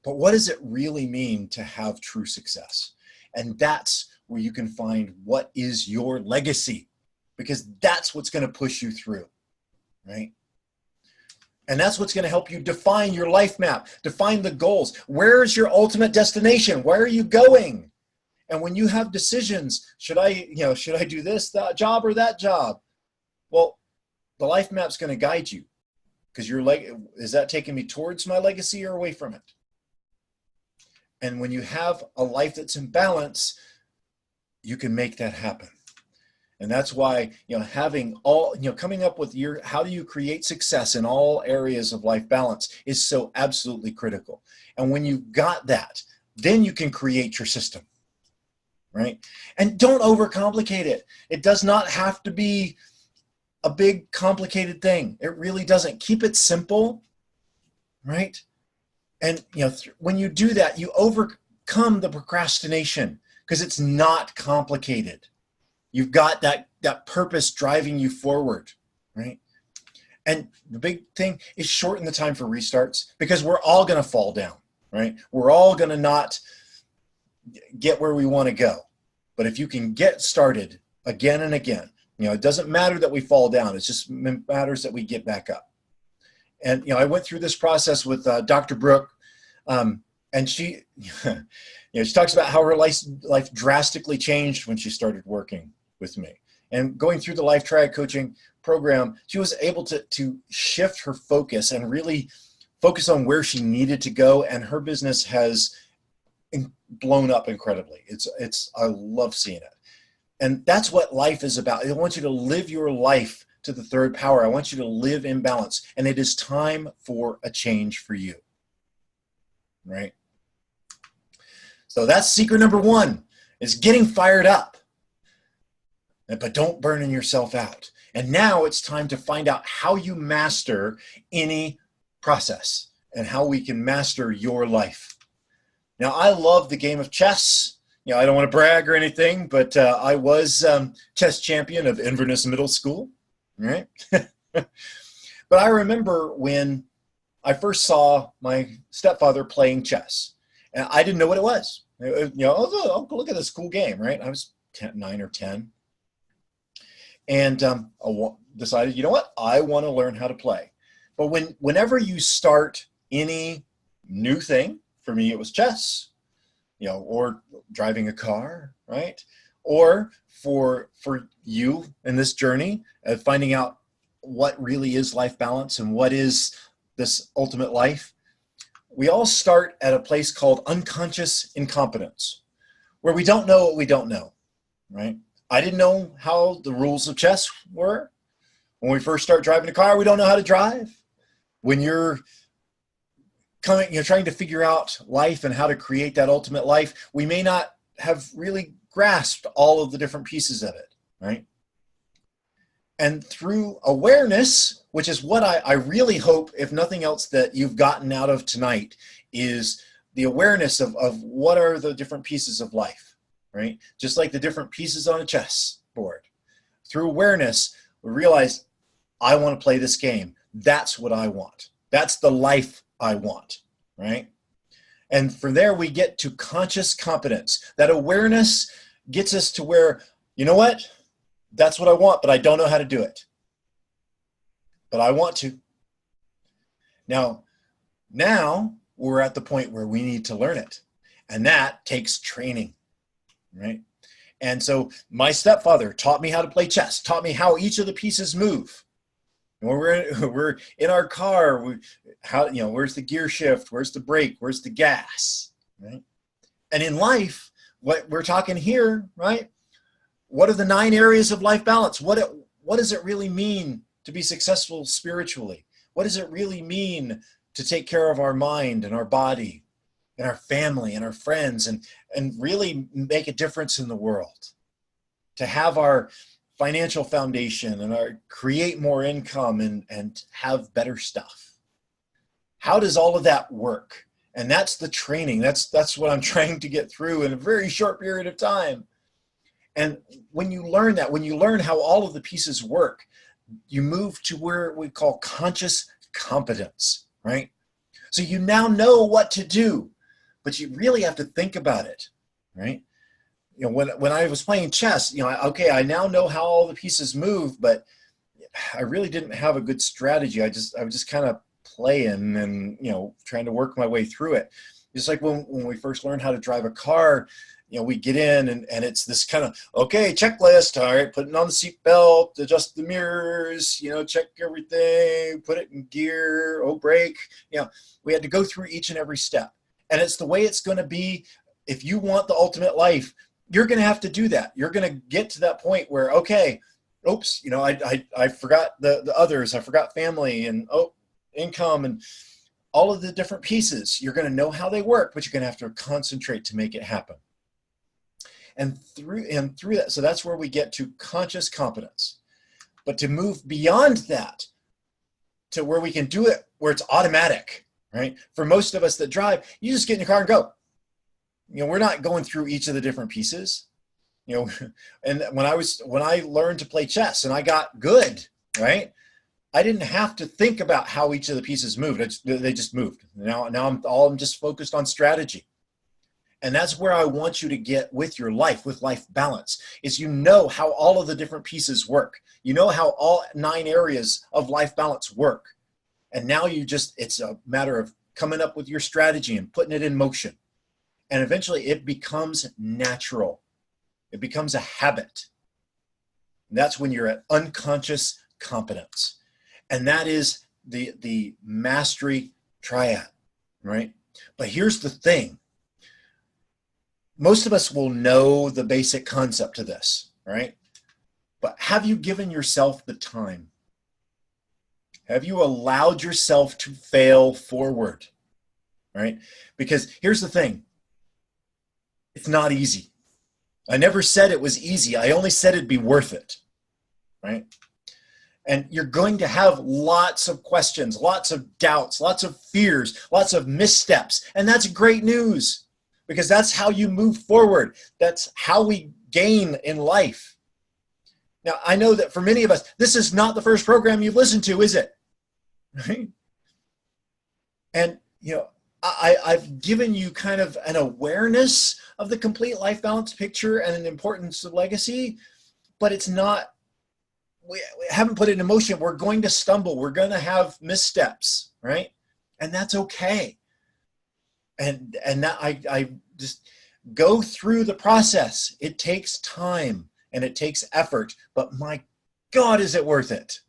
But what does it really mean to have true success? And that's where you can find what is your legacy, because that's what's going to push you through, right? And that's what's going to help you define your life map, define the goals. Where's your ultimate destination? Where are you going? And when you have decisions, should I do this, that job or that job? Well, the life map's going to guide you, because is that taking me towards my legacy or away from it? And when you have a life that's in balance, you can make that happen. And that's why, having all, coming up with how do you create success in all areas of life balance is so absolutely critical. And when you've got that, then you can create your system, right? And don't overcomplicate it. It does not have to be a big complicated thing. It really doesn't. Keep it simple, right? And, when you do that, you overcome the procrastination because it's not complicated. You've got that purpose driving you forward, right? And the big thing is shorten the time for restarts, because we're all going to fall down, right? We're all going to not get where we want to go. But if you can get started again and again, it doesn't matter that we fall down. It just matters that we get back up. And, I went through this process with Dr. Brooke, and she, she talks about how her life drastically changed when she started working with me. And going through the Life Triad coaching program, she was able to shift her focus and really focus on where she needed to go. And her business has blown up incredibly. I love seeing it. And that's what life is about. I want you to live your life to the third power. I want you to live in balance. And it is time for a change for you, right? So that's secret number one, is getting fired up. But don't burn yourself out. And now it's time to find out how you master any process and how we can master your life. Now, I love the game of chess. I don't want to brag or anything, but I was chess champion of Inverness Middle School, right? But I remember when I first saw my stepfather playing chess, and I didn't know what it was. Oh, look at this cool game, right? I was 9 or 10. And I decided, you know what? I want to learn how to play. But whenever you start any new thing, for me it was chess, or driving a car, right? Or for you in this journey of finding out what really is life balance and what is this ultimate life, we all start at a place called unconscious incompetence, where we don't know what we don't know, right? I didn't know how the rules of chess were. When we first start driving a car, we don't know how to drive. When you're trying to figure out life and how to create that ultimate life, we may not have really grasped all of the different pieces of it, right? And through awareness, which is what I really hope, if nothing else, that you've gotten out of tonight, is the awareness of what are the different pieces of life, right? Just like the different pieces on a chess board. Through awareness, we realize, I want to play this game. That's what I want. That's the life I want, right? And from there, we get to conscious competence. That awareness gets us to where, you know what? That's what I want, but I don't know how to do it. But I want to. Now we're at the point where we need to learn it. And that takes training, right? And so my stepfather taught me how to play chess, taught me how each of the pieces move. And when we're in our car, where's the gear shift? Where's the brake? Where's the gas? Right? And in life, what we're talking here, right? What are the 9 areas of life balance? What does it really mean to be successful spiritually? What does it really mean to take care of our mind and our body and our family and our friends and really make a difference in the world? To have our financial foundation and create more income and have better stuff. How does all of that work? And that's the training. That's what I'm trying to get through in a very short period of time. And when you learn that, when you learn how all of the pieces work, you move to where we call conscious competence, right? So you now know what to do, but you really have to think about it, right? When I was playing chess, I now know how all the pieces move, but I really didn't have a good strategy. I was just kind of playing and, trying to work my way through it. Just like when we first learned how to drive a car, we get in and it's this kind of, okay, checklist, all right, putting on the seatbelt, adjust the mirrors, check everything, put it in gear, brake. We had to go through each and every step. And it's the way it's going to be if you want the ultimate life. you're going to have to do that. You're going to get to that point where, okay, oops, I forgot the others. I forgot family and income and all of the different pieces. You're going to know how they work, but you're going to have to concentrate to make it happen. And through that, so that's where we get to conscious competence. But to move beyond that to where we can do it, where it's automatic, right? For most of us that drive, you just get in your car and go. We're not going through each of the different pieces. And when I learned to play chess and I got good, right? I didn't have to think about how each of the pieces moved. They just moved. Now I'm just focused on strategy. And that's where I want you to get with your life, with life balance, is how all of the different pieces work. How all 9 areas of life balance work. And now it's a matter of coming up with your strategy and putting it in motion. And eventually it becomes natural. It becomes a habit. And that's when you're at unconscious competence. And that is the mastery triad, right? But here's the thing. Most of us will know the basic concept of this, right? But have you given yourself the time? Have you allowed yourself to fail forward, right? Because here's the thing. It's not easy. I never said it was easy. I only said it'd be worth it, right? And you're going to have lots of questions, lots of doubts, lots of fears, lots of missteps. And that's great news, because that's how you move forward. That's how we gain in life. Now, I know that for many of us, this is not the first program you've listened to, is it? Right? And, I've given you kind of an awareness of the complete life balance picture and an importance of legacy, but it's not, we haven't put it in motion. We're going to stumble. We're going to have missteps, right? And that's okay. And that I just go through the process. It takes time and it takes effort, but my God, is it worth it,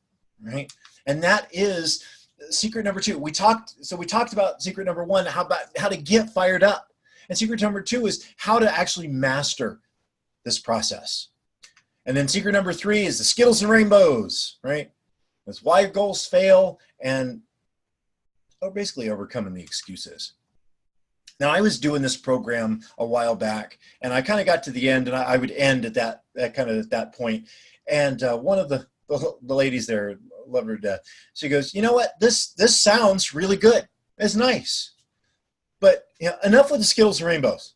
right? And that is secret number 2. We talked about secret number 1, how to get fired up. And secret number 2 is how to actually master this process. And then secret number 3 is the Skittles and Rainbows, right? That's why goals fail and basically overcoming the excuses. Now, I was doing this program a while back, and I kind of got to the end, and I would end at that point. And one of the ladies there, love her to death, she goes, "You know what? This sounds really good. It's nice, but enough with the Skittles and Rainbows.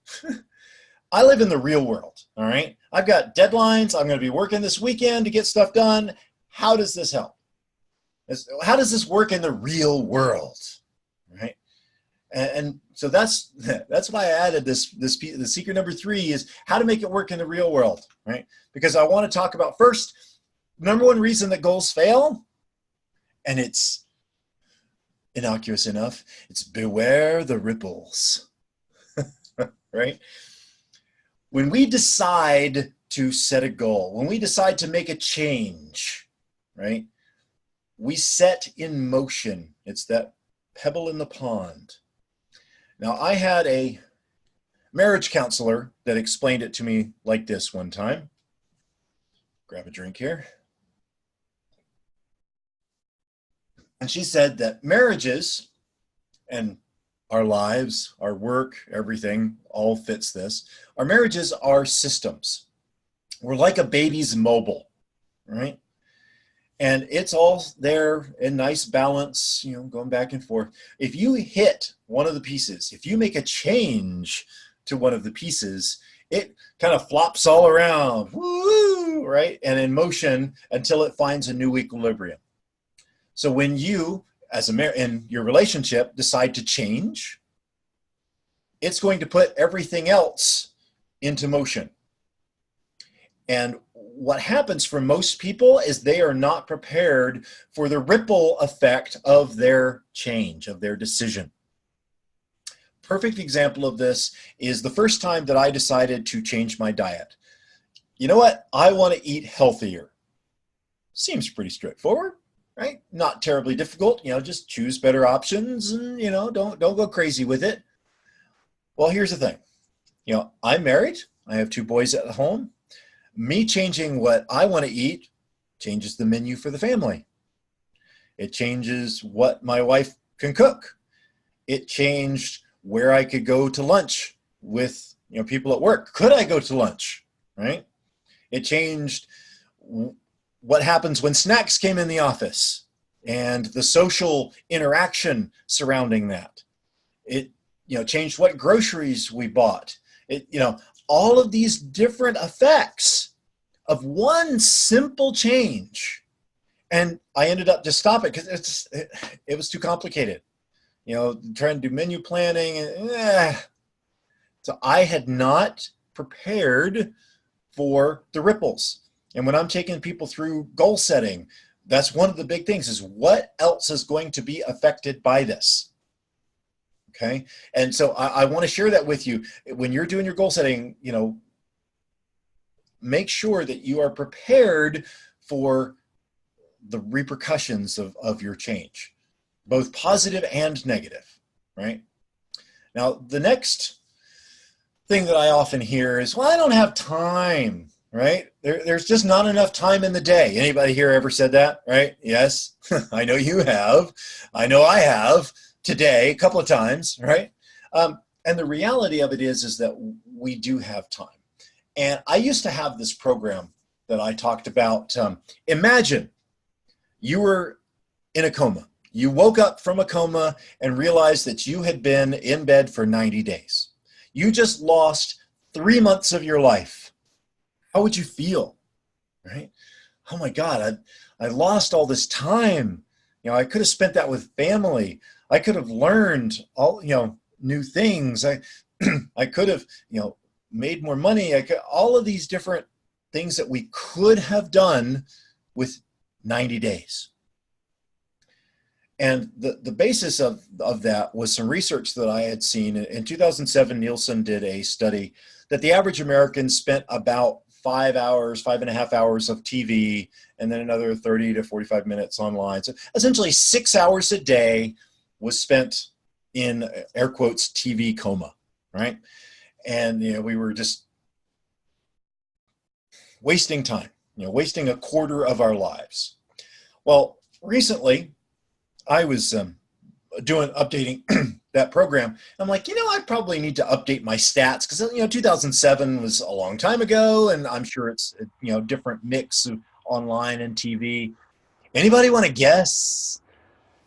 I live in the real world. All right, I've got deadlines. I'm going to be working this weekend to get stuff done. How does this help? How does this work in the real world, right?" And so that's why I added this. The secret number 3 is how to make it work in the real world, right? Because I want to talk about first, number 1 reason that goals fail, and it's innocuous enough. It's beware the ripples, right? When we decide to set a goal, when we decide to make a change, right? We set in motion. It's that pebble in the pond. Now, I had a marriage counselor that explained it to me like this one time. Grab a drink here. And she said that marriages and our lives, our work, everything all fits this. Our marriages are systems. We're like a baby's mobile, right? And it's all there in nice balance, going back and forth. If you hit one of the pieces, if you make a change to one of the pieces, it kind of flops all around, woo, right? And in motion until it finds a new equilibrium. So when you, in your relationship, decide to change, it's going to put everything else into motion. And what happens for most people is they are not prepared for the ripple effect of their change, of their decision. Perfect example of this is the first time that I decided to change my diet. You know what? I want to eat healthier. Seems pretty straightforward, right? Not terribly difficult. Just choose better options and, don't go crazy with it. Well, here's the thing. I'm married. I have two boys at home. Me changing what I want to eat changes the menu for the family. It changes what my wife can cook. It changed where I could go to lunch with people at work. Could I go to lunch? Right? It changed what happens when snacks came in the office and the social interaction surrounding that. It changed what groceries we bought. It all of these different effects of one simple change. And I ended up just stopping because it was too complicated. Trying to do menu planning. So I had not prepared for the ripples. And when I'm taking people through goal setting, that's one of the big things is what else is going to be affected by this? Okay. And so I want to share that with you. When you're doing your goal setting, make sure that you are prepared for the repercussions of your change, both positive and negative, right? Now, the next thing that I often hear is, well, I don't have time, right? There's just not enough time in the day. Anybody here ever said that, right? Yes, I know you have. I know I have today a couple of times, right? And the reality of it is that we do have time. And I used to have this program that I talked about. Imagine you were in a coma. You woke up from a coma and realized that you had been in bed for 90 days. You just lost 3 months of your life. How would you feel, right? Oh my God, I lost all this time. I could have spent that with family. I could have learned all, new things. I could have, made more money. All of these different things that we could have done with 90 days. And the basis of that was some research that I had seen. In 2007, Nielsen did a study that the average American spent about 5.5 hours of TV, and then another 30 to 45 minutes online. So essentially 6 hours a day was spent in, air quotes, TV coma, right? And we were just wasting time, wasting a quarter of our lives. Well, recently I was updating that program. I'm like, I probably need to update my stats because 2007 was a long time ago, and I'm sure it's different mix of online and TV. Anybody want to guess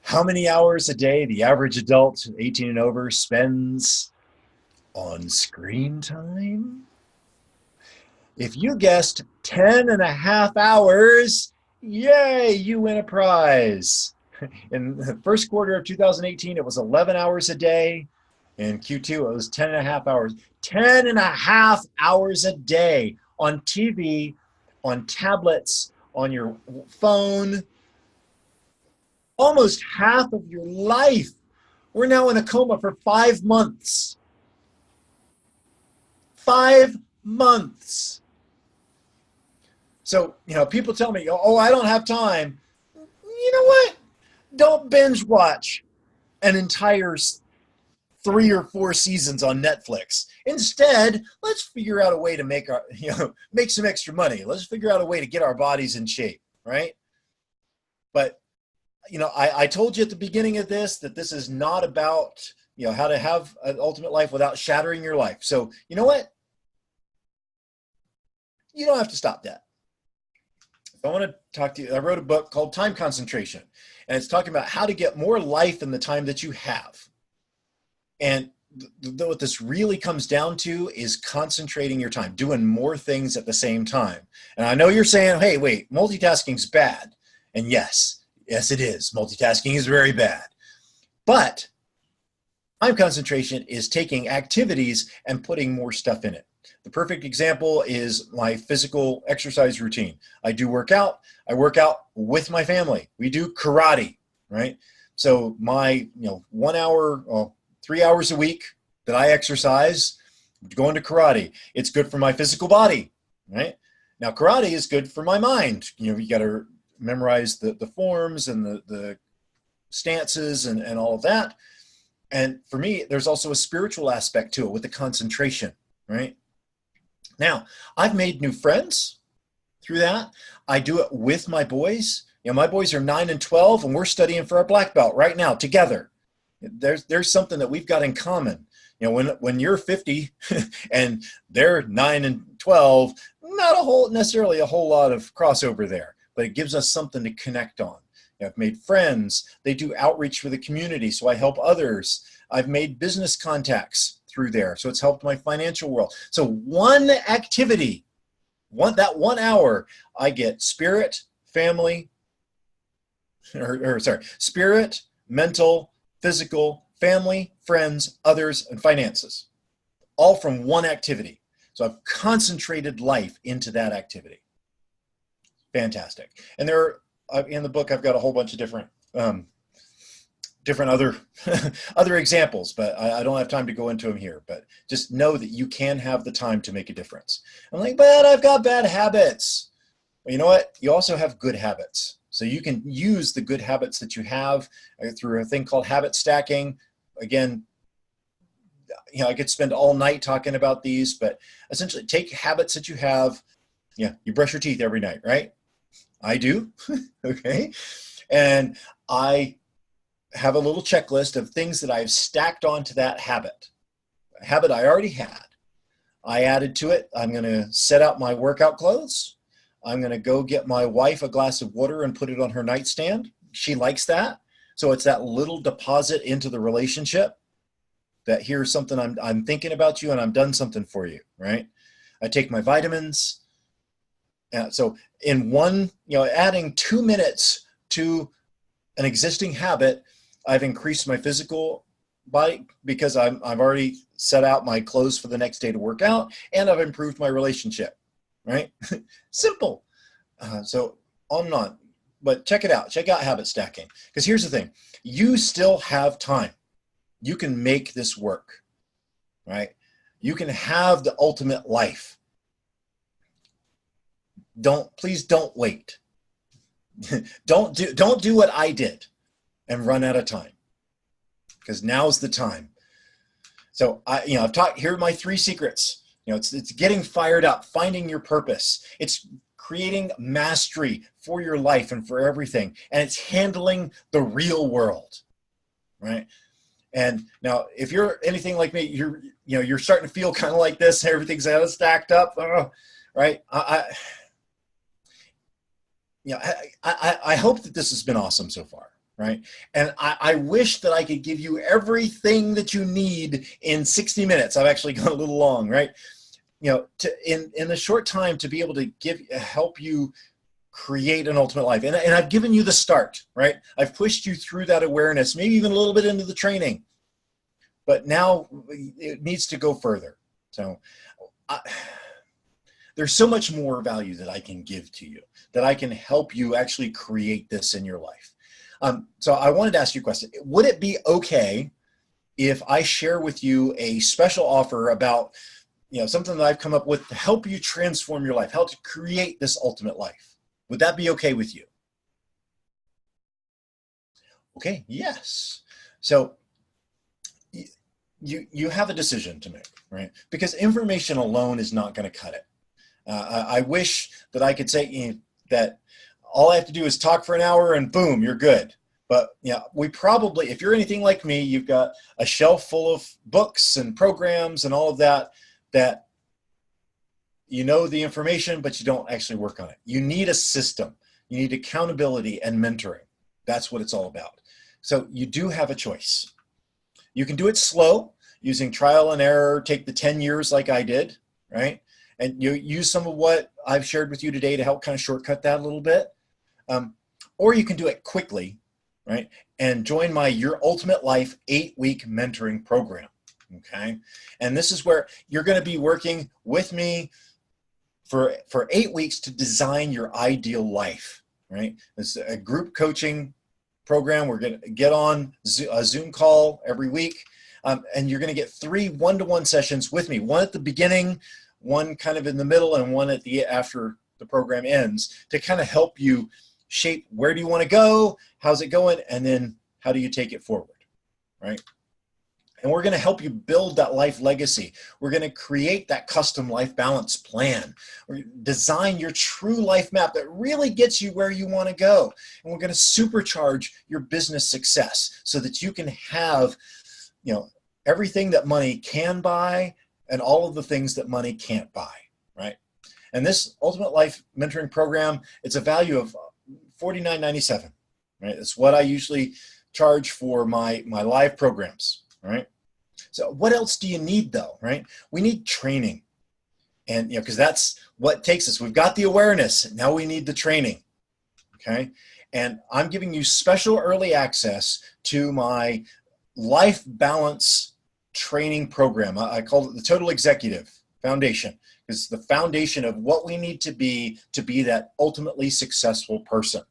how many hours a day the average adult 18 and over spends on screen time? If you guessed 10 and a half hours, yay, you win a prize. In the first quarter of 2018, it was 11 hours a day. In Q2, it was 10 and a half hours. 10 and a half hours a day on TV, on tablets, on your phone. Almost half of your life. We're now in a coma for 5 months. 5 months. So, people tell me, oh, I don't have time. You know what? Don't binge watch an entire 3 or 4 seasons on Netflix. Instead, let's figure out a way to make make some extra money. Let's figure out a way to get our bodies in shape, right? But, I told you at the beginning of this that this is not about, how to have an ultimate life without shattering your life. So, you know what? You don't have to stop that. I want to talk to you. I wrote a book called Time Concentration, and it's talking about how to get more life in the time that you have. And what this really comes down to is concentrating your time, doing more things at the same time. And I know you're saying, hey, wait, multitasking's bad. And yes, it is. Multitasking is very bad. But time concentration is taking activities and putting more stuff in it. The perfect example is my physical exercise routine. I do work out. I work out with my family. We do karate, right? So my 1 hour, 3 hours a week that I exercise, going to karate. It's good for my physical body, right? Now karate is good for my mind. You got to memorize the forms and the stances and all of that. And for me, there's also a spiritual aspect to it with the concentration, right? Now, I've made new friends through that. I do it with my boys. My boys are 9 and 12, and we're studying for our black belt right now together. There's something that we've got in common. When you're 50 and they're 9 and 12, not necessarily a whole lot of crossover there, but it gives us something to connect on. I've made friends. They do outreach for the community, so I help others. I've made business contacts through there, so it's helped my financial world. So one activity, that 1 hour, I get spirit, family, spirit, mental, physical, family, friends, others, and finances, all from one activity. So I've concentrated life into that activity. Fantastic. And in the book, I've got a whole bunch of different other other examples, but I don't have time to go into them here. But just know that you can have the time to make a difference. I'm like, but I've got bad habits. Well, you know what? You also have good habits. So you can use the good habits that you have through a thing called habit stacking. Again, I could spend all night talking about these, but essentially take habits that you have. Yeah, you brush your teeth every night, right? I do. Okay. And I have a little checklist of things that I've stacked onto that habit. A habit I already had. I added to it. I'm going to set out my workout clothes. I'm going to go get my wife a glass of water and put it on her nightstand. She likes that. So it's that little deposit into the relationship that here's something I'm thinking about you and I've done something for you, right? I take my vitamins. So in one, adding 2 minutes to an existing habit, I've increased my physical body because I've already set out my clothes for the next day to work out, and I've improved my relationship, right? Simple. So on and on. But check it out. Check out habit stacking. Because here's the thing. You still have time. You can make this work, right? You can have the ultimate life. Please don't wait. Don't do what I did and run out of time, because now's the time. So I've taught, here are my 3 secrets. It's getting fired up, finding your purpose. It's creating mastery for your life and for everything. And it's handling the real world, right? And now, if you're anything like me, you're starting to feel kind of like this. Everything's kind of stacked up, right? I hope that this has been awesome so far, right? And I wish that I could give you everything that you need in 60 minutes. I've actually gone a little long, right? In a short time to be able to help you create an ultimate life. And I've given you the start, right? I've pushed you through that awareness, maybe even a little bit into the training. But now it needs to go further. So there's so much more value that I can give to you, that I can help you actually create this in your life. So I wanted to ask you a question. Would it be okay if I share with you a special offer about something that I've come up with to help you transform your life, how to create this ultimate life? Would that be okay with you? Okay, yes. So you have a decision to make, right? Because information alone is not going to cut it. I wish that I could say that all I have to do is talk for an hour and boom, you're good. But we probably, if you're anything like me, you've got a shelf full of books and programs and all of that the information, but you don't actually work on it. You need a system. You need accountability and mentoring. That's what it's all about. So you do have a choice. You can do it slow, using trial and error, take the 10 years like I did, right? And you use some of what I've shared with you today to help kind of shortcut that a little bit. Or you can do it quickly, right? And join my Your Ultimate Life 8-week mentoring program, okay? And this is where you're going to be working with me for 8 weeks to design your ideal life, right? It's a group coaching program. We're going to get on a Zoom call every week, and you're going to get 3 one-to-one sessions with me, one at the beginning, one kind of in the middle, and one after the program ends, to kind of help you shape where do you want to go, how's it going, and then how do you take it forward, right? And we're going to help you build that life legacy. We're going to create that custom life balance plan. We're going to design your true life map that really gets you where you want to go. And we're going to supercharge your business success so that you can have, everything that money can buy and all of the things that money can't buy, right? And this Ultimate Life Mentoring Program, it's a value of $49.97, right? It's what I usually charge for my live programs, right? So what else do you need though, right? We need training. And, because that's what takes us. We've got the awareness. Now we need the training, okay? And I'm giving you special early access to my Life Balance Training Program. I call it the Total Executive Foundation. It's the foundation of what we need to be that ultimately successful person,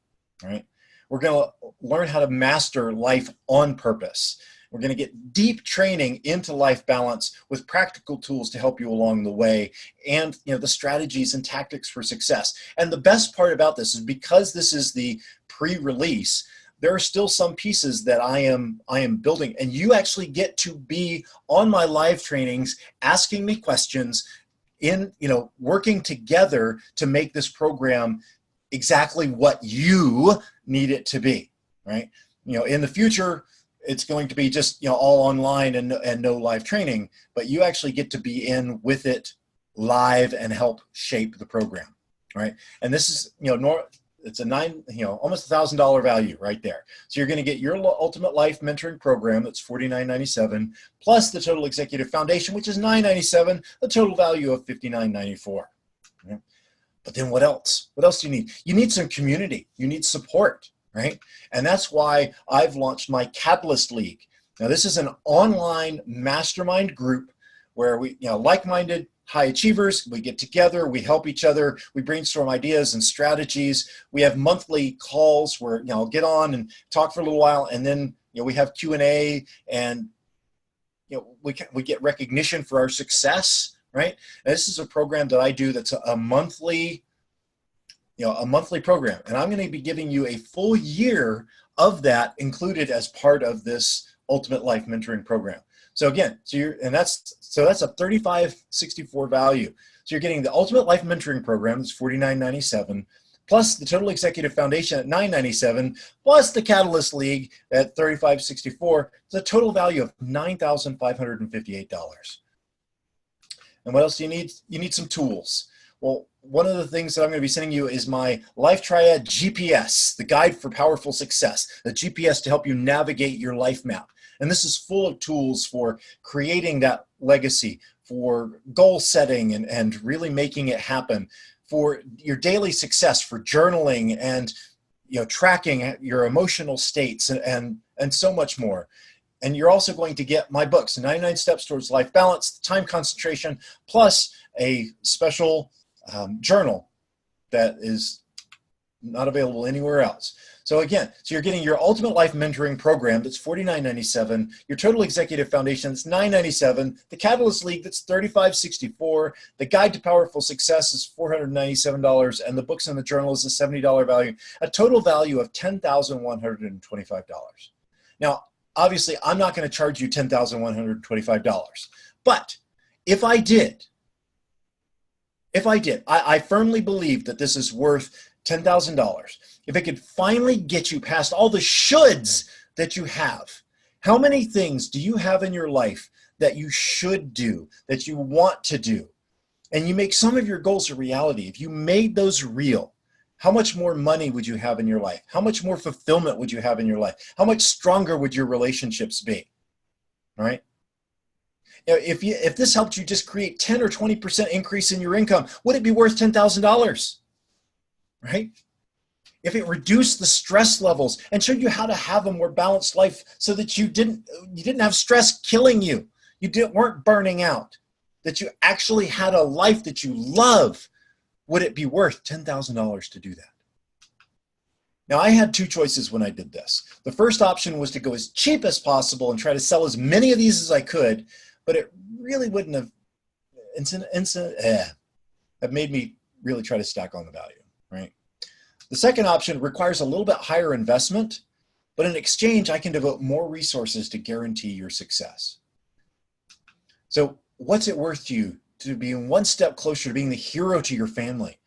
right? We're going to learn how to master life on purpose. We're going to get deep training into life balance with practical tools to help you along the way, and the strategies and tactics for success. And the best part about this is, because this is the pre-release, there are still some pieces that I am building, and you actually get to be on my live trainings asking me questions, working together to make this program exactly what you need it to be, right? In the future, it's going to be just all online and no live training, but you actually get to be in with it live and help shape the program, right? And this is it's almost $1,000 value right there. So you're going to get your Ultimate Life Mentoring Program, that's $49.97, plus the Total Executive Foundation, which is $9.97, the total value of $59.94. Right? But then what else? What else do you need? You need some community. You need support, right? And that's why I've launched my Catalyst League. Now, this is an online mastermind group where we, like-minded high achievers, we get together, we help each other, we brainstorm ideas and strategies. We have monthly calls where I'll get on and talk for a little while, and then we have Q&A, and we get recognition for our success, right? And this is a program that I do that's a monthly program, and I'm going to be giving you a full year of that included as part of this Ultimate Life Mentoring Program. So again, that's a $35.64 value. So you're getting the Ultimate Life Mentoring Program, that's $49.97, plus the Total Executive Foundation at $9.97, plus the Catalyst League at $35.64. It's a total value of $9,558. And what else do you need? You need some tools. Well, one of the things that I'm going to be sending you is my Life Triad GPS, the Guide for Powerful Success, the GPS to help you navigate your life map. And this is full of tools for creating that legacy, for goal setting and really making it happen, for your daily success, for journaling and tracking your emotional states and so much more. And you're also going to get my books, 99 Steps Towards Life Balance, Time Concentration, plus a special journal that is not available anywhere else. So again, you're getting your Ultimate Life Mentoring Program, that's $49.97, your Total Executive Foundation, that's $9.97, the Catalyst League, that's $35.64, the Guide to Powerful Success is $497, and the books and the journal is a $70 value, a total value of $10,125. Now, obviously, I'm not going to charge you $10,125, but if I did, I firmly believe that this is worth $10,000. If it could finally get you past all the shoulds that you have. How many things do you have in your life that you should do, that you want to do? And you make some of your goals a reality. If you made those real, how much more money would you have in your life? How much more fulfillment would you have in your life? How much stronger would your relationships be? All right? If this helped you just create 10 or 20% increase in your income, would it be worth $10,000? Right? If it reduced the stress levels and showed you how to have a more balanced life so that you didn't have stress killing you, weren't burning out, that you actually had a life that you love, would it be worth $10,000 to do that? Now, I had two choices when I did this. The first option was to go as cheap as possible and try to sell as many of these as I could, but it really wouldn't have made me really try to stack on the value, right? The second option requires a little bit higher investment, but in exchange, I can devote more resources to guarantee your success. So what's it worth to you to be one step closer to being the hero to your family,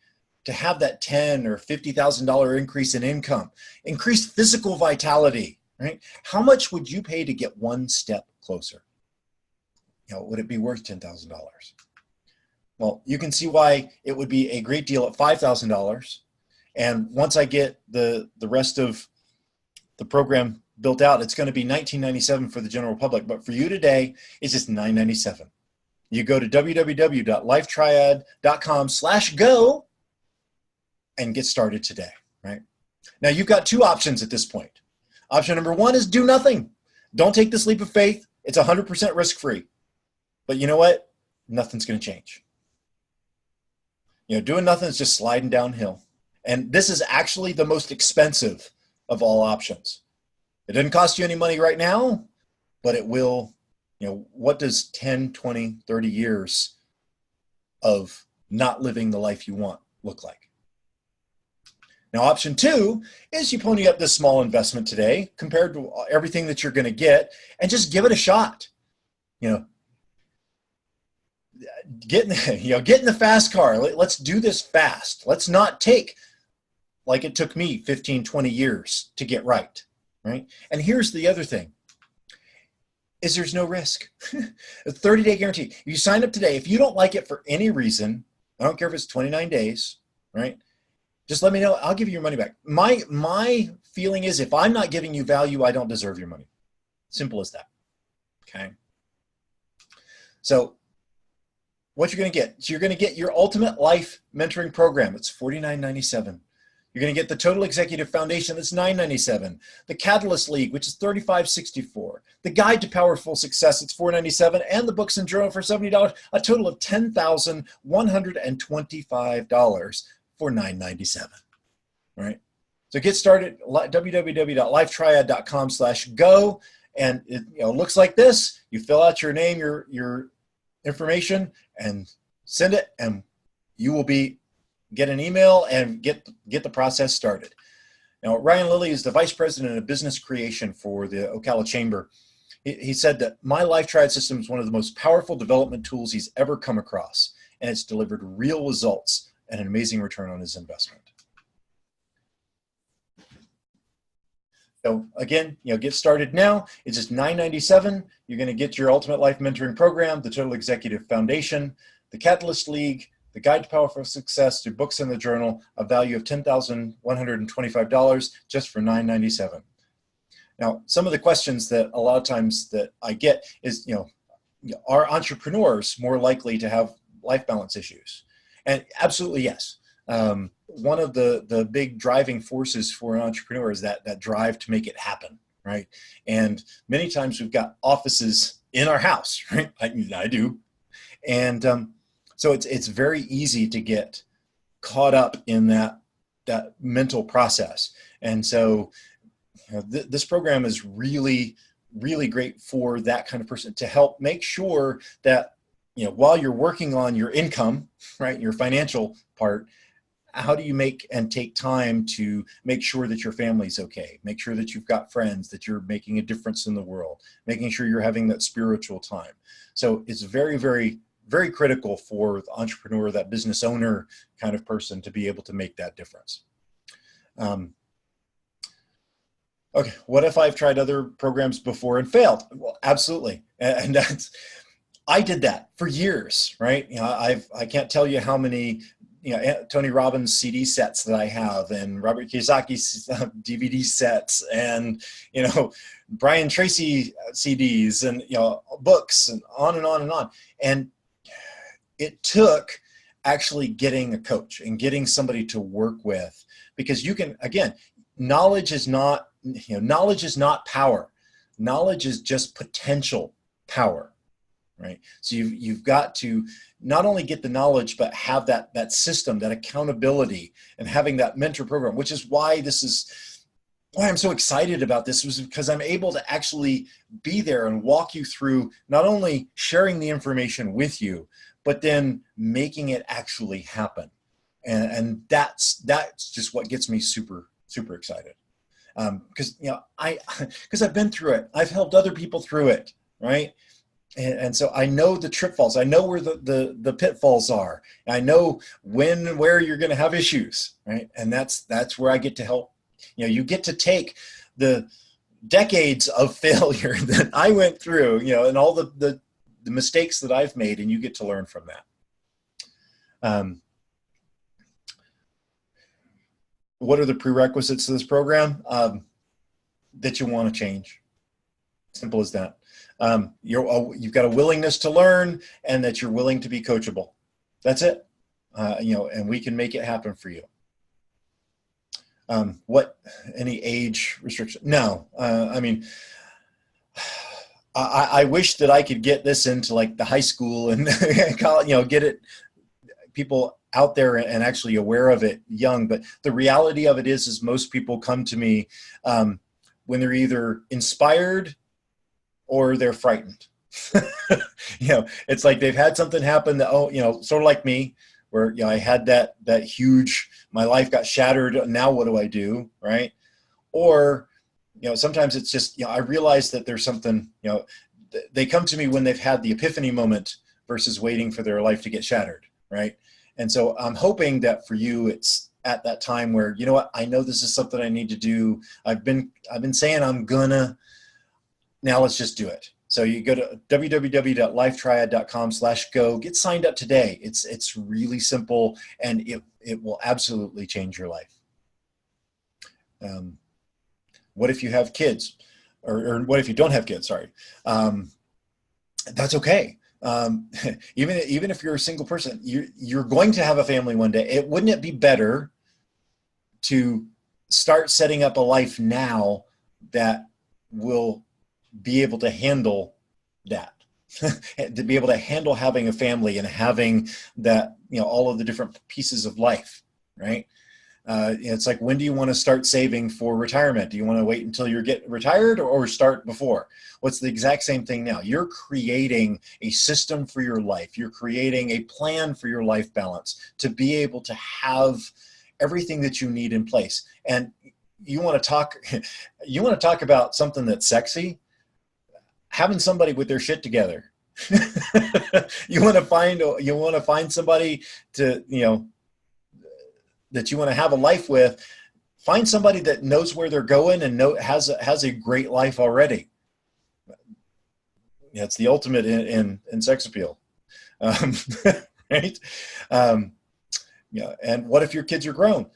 to have that $10,000 or $50,000 increase in income, increased physical vitality, right? How much would you pay to get one step closer? Would it be worth $10,000? Well, you can see why it would be a great deal at $5,000. And once I get the rest of the program built out, it's going to be $19.97 for the general public. But for you today, it's just $9.97. You go to www.lifetriad.com/go and get started today, right? Now, you've got two options at this point. Option number one is do nothing. Don't take this leap of faith. It's 100% risk-free. But you know what? Nothing's going to change. Doing nothing is just sliding downhill. And this is actually the most expensive of all options. It doesn't cost you any money right now, but it will. What does 10, 20, 30 years of not living the life you want look like? Now, option two is you pony up this small investment today compared to everything that you're going to get and just give it a shot. Get in the fast car. Let's do this fast. Let's not take, like it took me 15, 20 years to get right. And here's the other thing, is there's no risk. A 30-day guarantee. You sign up today. If you don't like it for any reason, I don't care if it's 29 days, right? Just let me know. I'll give you your money back. My feeling is if I'm not giving you value, I don't deserve your money. Simple as that. Okay. So what you're going to get. So you're going to get your Ultimate Life Mentoring Program. It's $49.97. You're going to get the Total Executive Foundation. That's $9.97. The Catalyst League, which is $35.64. The Guide to Powerful Success. It's $4.97. And the books and journal for $70. A total of $10,125 for $9.97. Right. So get started. www.lifetriad.com/go. And it looks like this. You fill out your name, your information, and send it, and you will get an email and get the process started. Now, Ryan Lilly is the Vice President of Business Creation for the Ocala Chamber. He said that my Life Triad system is one of the most powerful development tools he's ever come across, and it's delivered real results and an amazing return on his investment. So again, get started now. It's just $9.97. You're going to get your Ultimate Life Mentoring Program, the Total Executive Foundation, the Catalyst League, the Guide to Powerful Success, through books in the journal, a value of $10,125 just for $9.97. Now, some of the questions that a lot of times that I get is, are entrepreneurs more likely to have life balance issues? And absolutely yes. One of the big driving forces for an entrepreneur is that drive to make it happen, right? And many times we've got offices in our house, right? I do. And so it's very easy to get caught up in that mental process. And so this program is really, really great for that kind of person, to help make sure that, while you're working on your income, right, your financial part, how do you make and take time to make sure that your family's okay, make sure that you've got friends, that you're making a difference in the world, making sure you're having that spiritual time. So it's very, very, very critical for the entrepreneur, that business owner kind of person, to be able to make that difference. Okay, what if I've tried other programs before and failed? Well, absolutely. And I did that for years, right? I can't tell you how many Tony Robbins CD sets that I have, and Robert Kiyosaki's DVD sets, and Brian Tracy CDs, and books, and on and on and on. And it took actually getting a coach and getting somebody to work with, because you can, again, knowledge is not power. Knowledge is just potential power. Right. So you've got to not only get the knowledge, but have that system, that accountability, and having that mentor program, which is why I'm so excited about this, was because I'm able to actually be there and walk you through not only sharing the information with you, but then making it actually happen. And that's just what gets me super, super excited. Because I've been through it. I've helped other people through it. Right. And so I know the trip falls. I know where the pitfalls are. I know when and where you're going to have issues, right? And that's where I get to help. You get to take the decades of failure that I went through, and all the mistakes that I've made, and you get to learn from that. What are the prerequisites to this program? That you want to change. Simple as that. You've got a willingness to learn, and that you're willing to be coachable. That's it. And we can make it happen for you. Any age restriction? No. I wish that I could get this into like the high school and college, get it, people out there and actually aware of it young. But the reality of it is most people come to me when they're either inspired or they're frightened. It's like they've had something happen that, sort of like me, where, I had that huge, my life got shattered. Now what do I do? Right. Or, sometimes it's just, I realize that there's something, they come to me when they've had the epiphany moment versus waiting for their life to get shattered. Right. And so I'm hoping that for you, it's at that time where, I know this is something I need to do. I've been saying I'm gonna, now let's just do it. So you go to www.lifetriad.com/go, get signed up today. It's really simple, and it will absolutely change your life. What if you have kids, or what if you don't have kids? Sorry. That's okay. Even if you're a single person, you're going to have a family one day. Wouldn't it be better to start setting up a life now that will be able to handle that, to be able to handle having a family and having that, all of the different pieces of life, right? It's like, when do you want to start saving for retirement? Do you want to wait until you get retired, or start before? Well, it's the exact same thing now. You're creating a system for your life. You're creating a plan for your life balance to be able to have everything that you need in place. And you want to talk about something that's sexy, having somebody with their shit together. You want to find somebody to, that you want to have a life with. Find somebody that knows where they're going and has a great life already. It's the ultimate in sex appeal, right? And what if your kids are grown?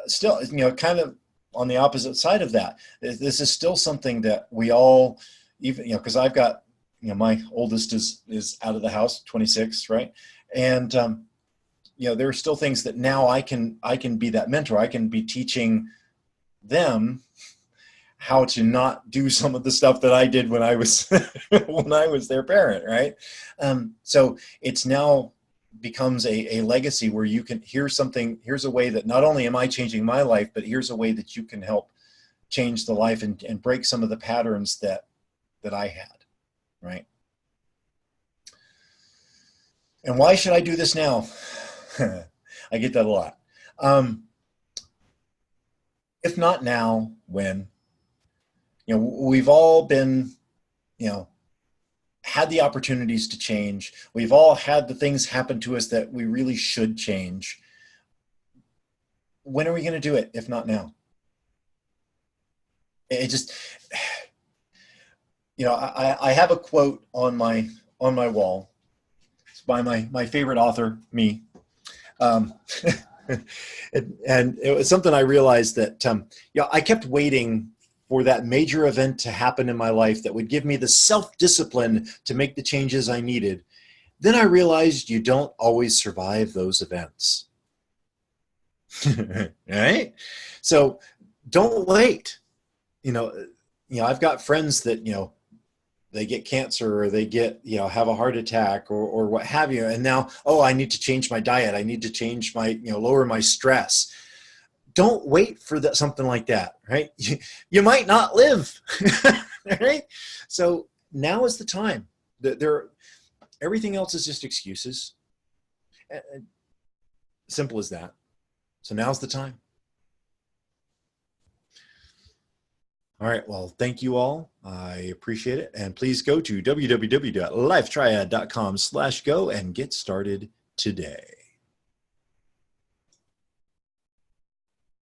Still, kind of on the opposite side of that, this is still something that we all, even, because I've got, my oldest is out of the house, 26, right? And there are still things that now I can be that mentor. I can be teaching them how to not do some of the stuff that I did when I was when I was their parent, right? So it's now becomes a legacy where you can, here's a way that not only am I changing my life, but here's a way that you can help change the life and break some of the patterns that I had, right? And why should I do this now? I get that a lot. If not now, when? We've all been, had the opportunities to change. We've all had the things happen to us that we really should change. When are we going to do it, if not now? It just, I have a quote on my wall. It's by my favorite author, me. And it was something I realized that, I kept waiting for that major event to happen in my life that would give me the self-discipline to make the changes I needed. Then I realized you don't always survive those events. Right? So don't wait. I've got friends that, they get cancer, or they get, have a heart attack, or what have you. And now, I need to change my diet. I need to change my, lower my stress. Don't wait for something like that, right? You might not live, right? So now is the time. Everything else is just excuses. Simple as that. So now's the time. All right. Well, thank you all. I appreciate it. And please go to www.lifetriad.com/go and get started today.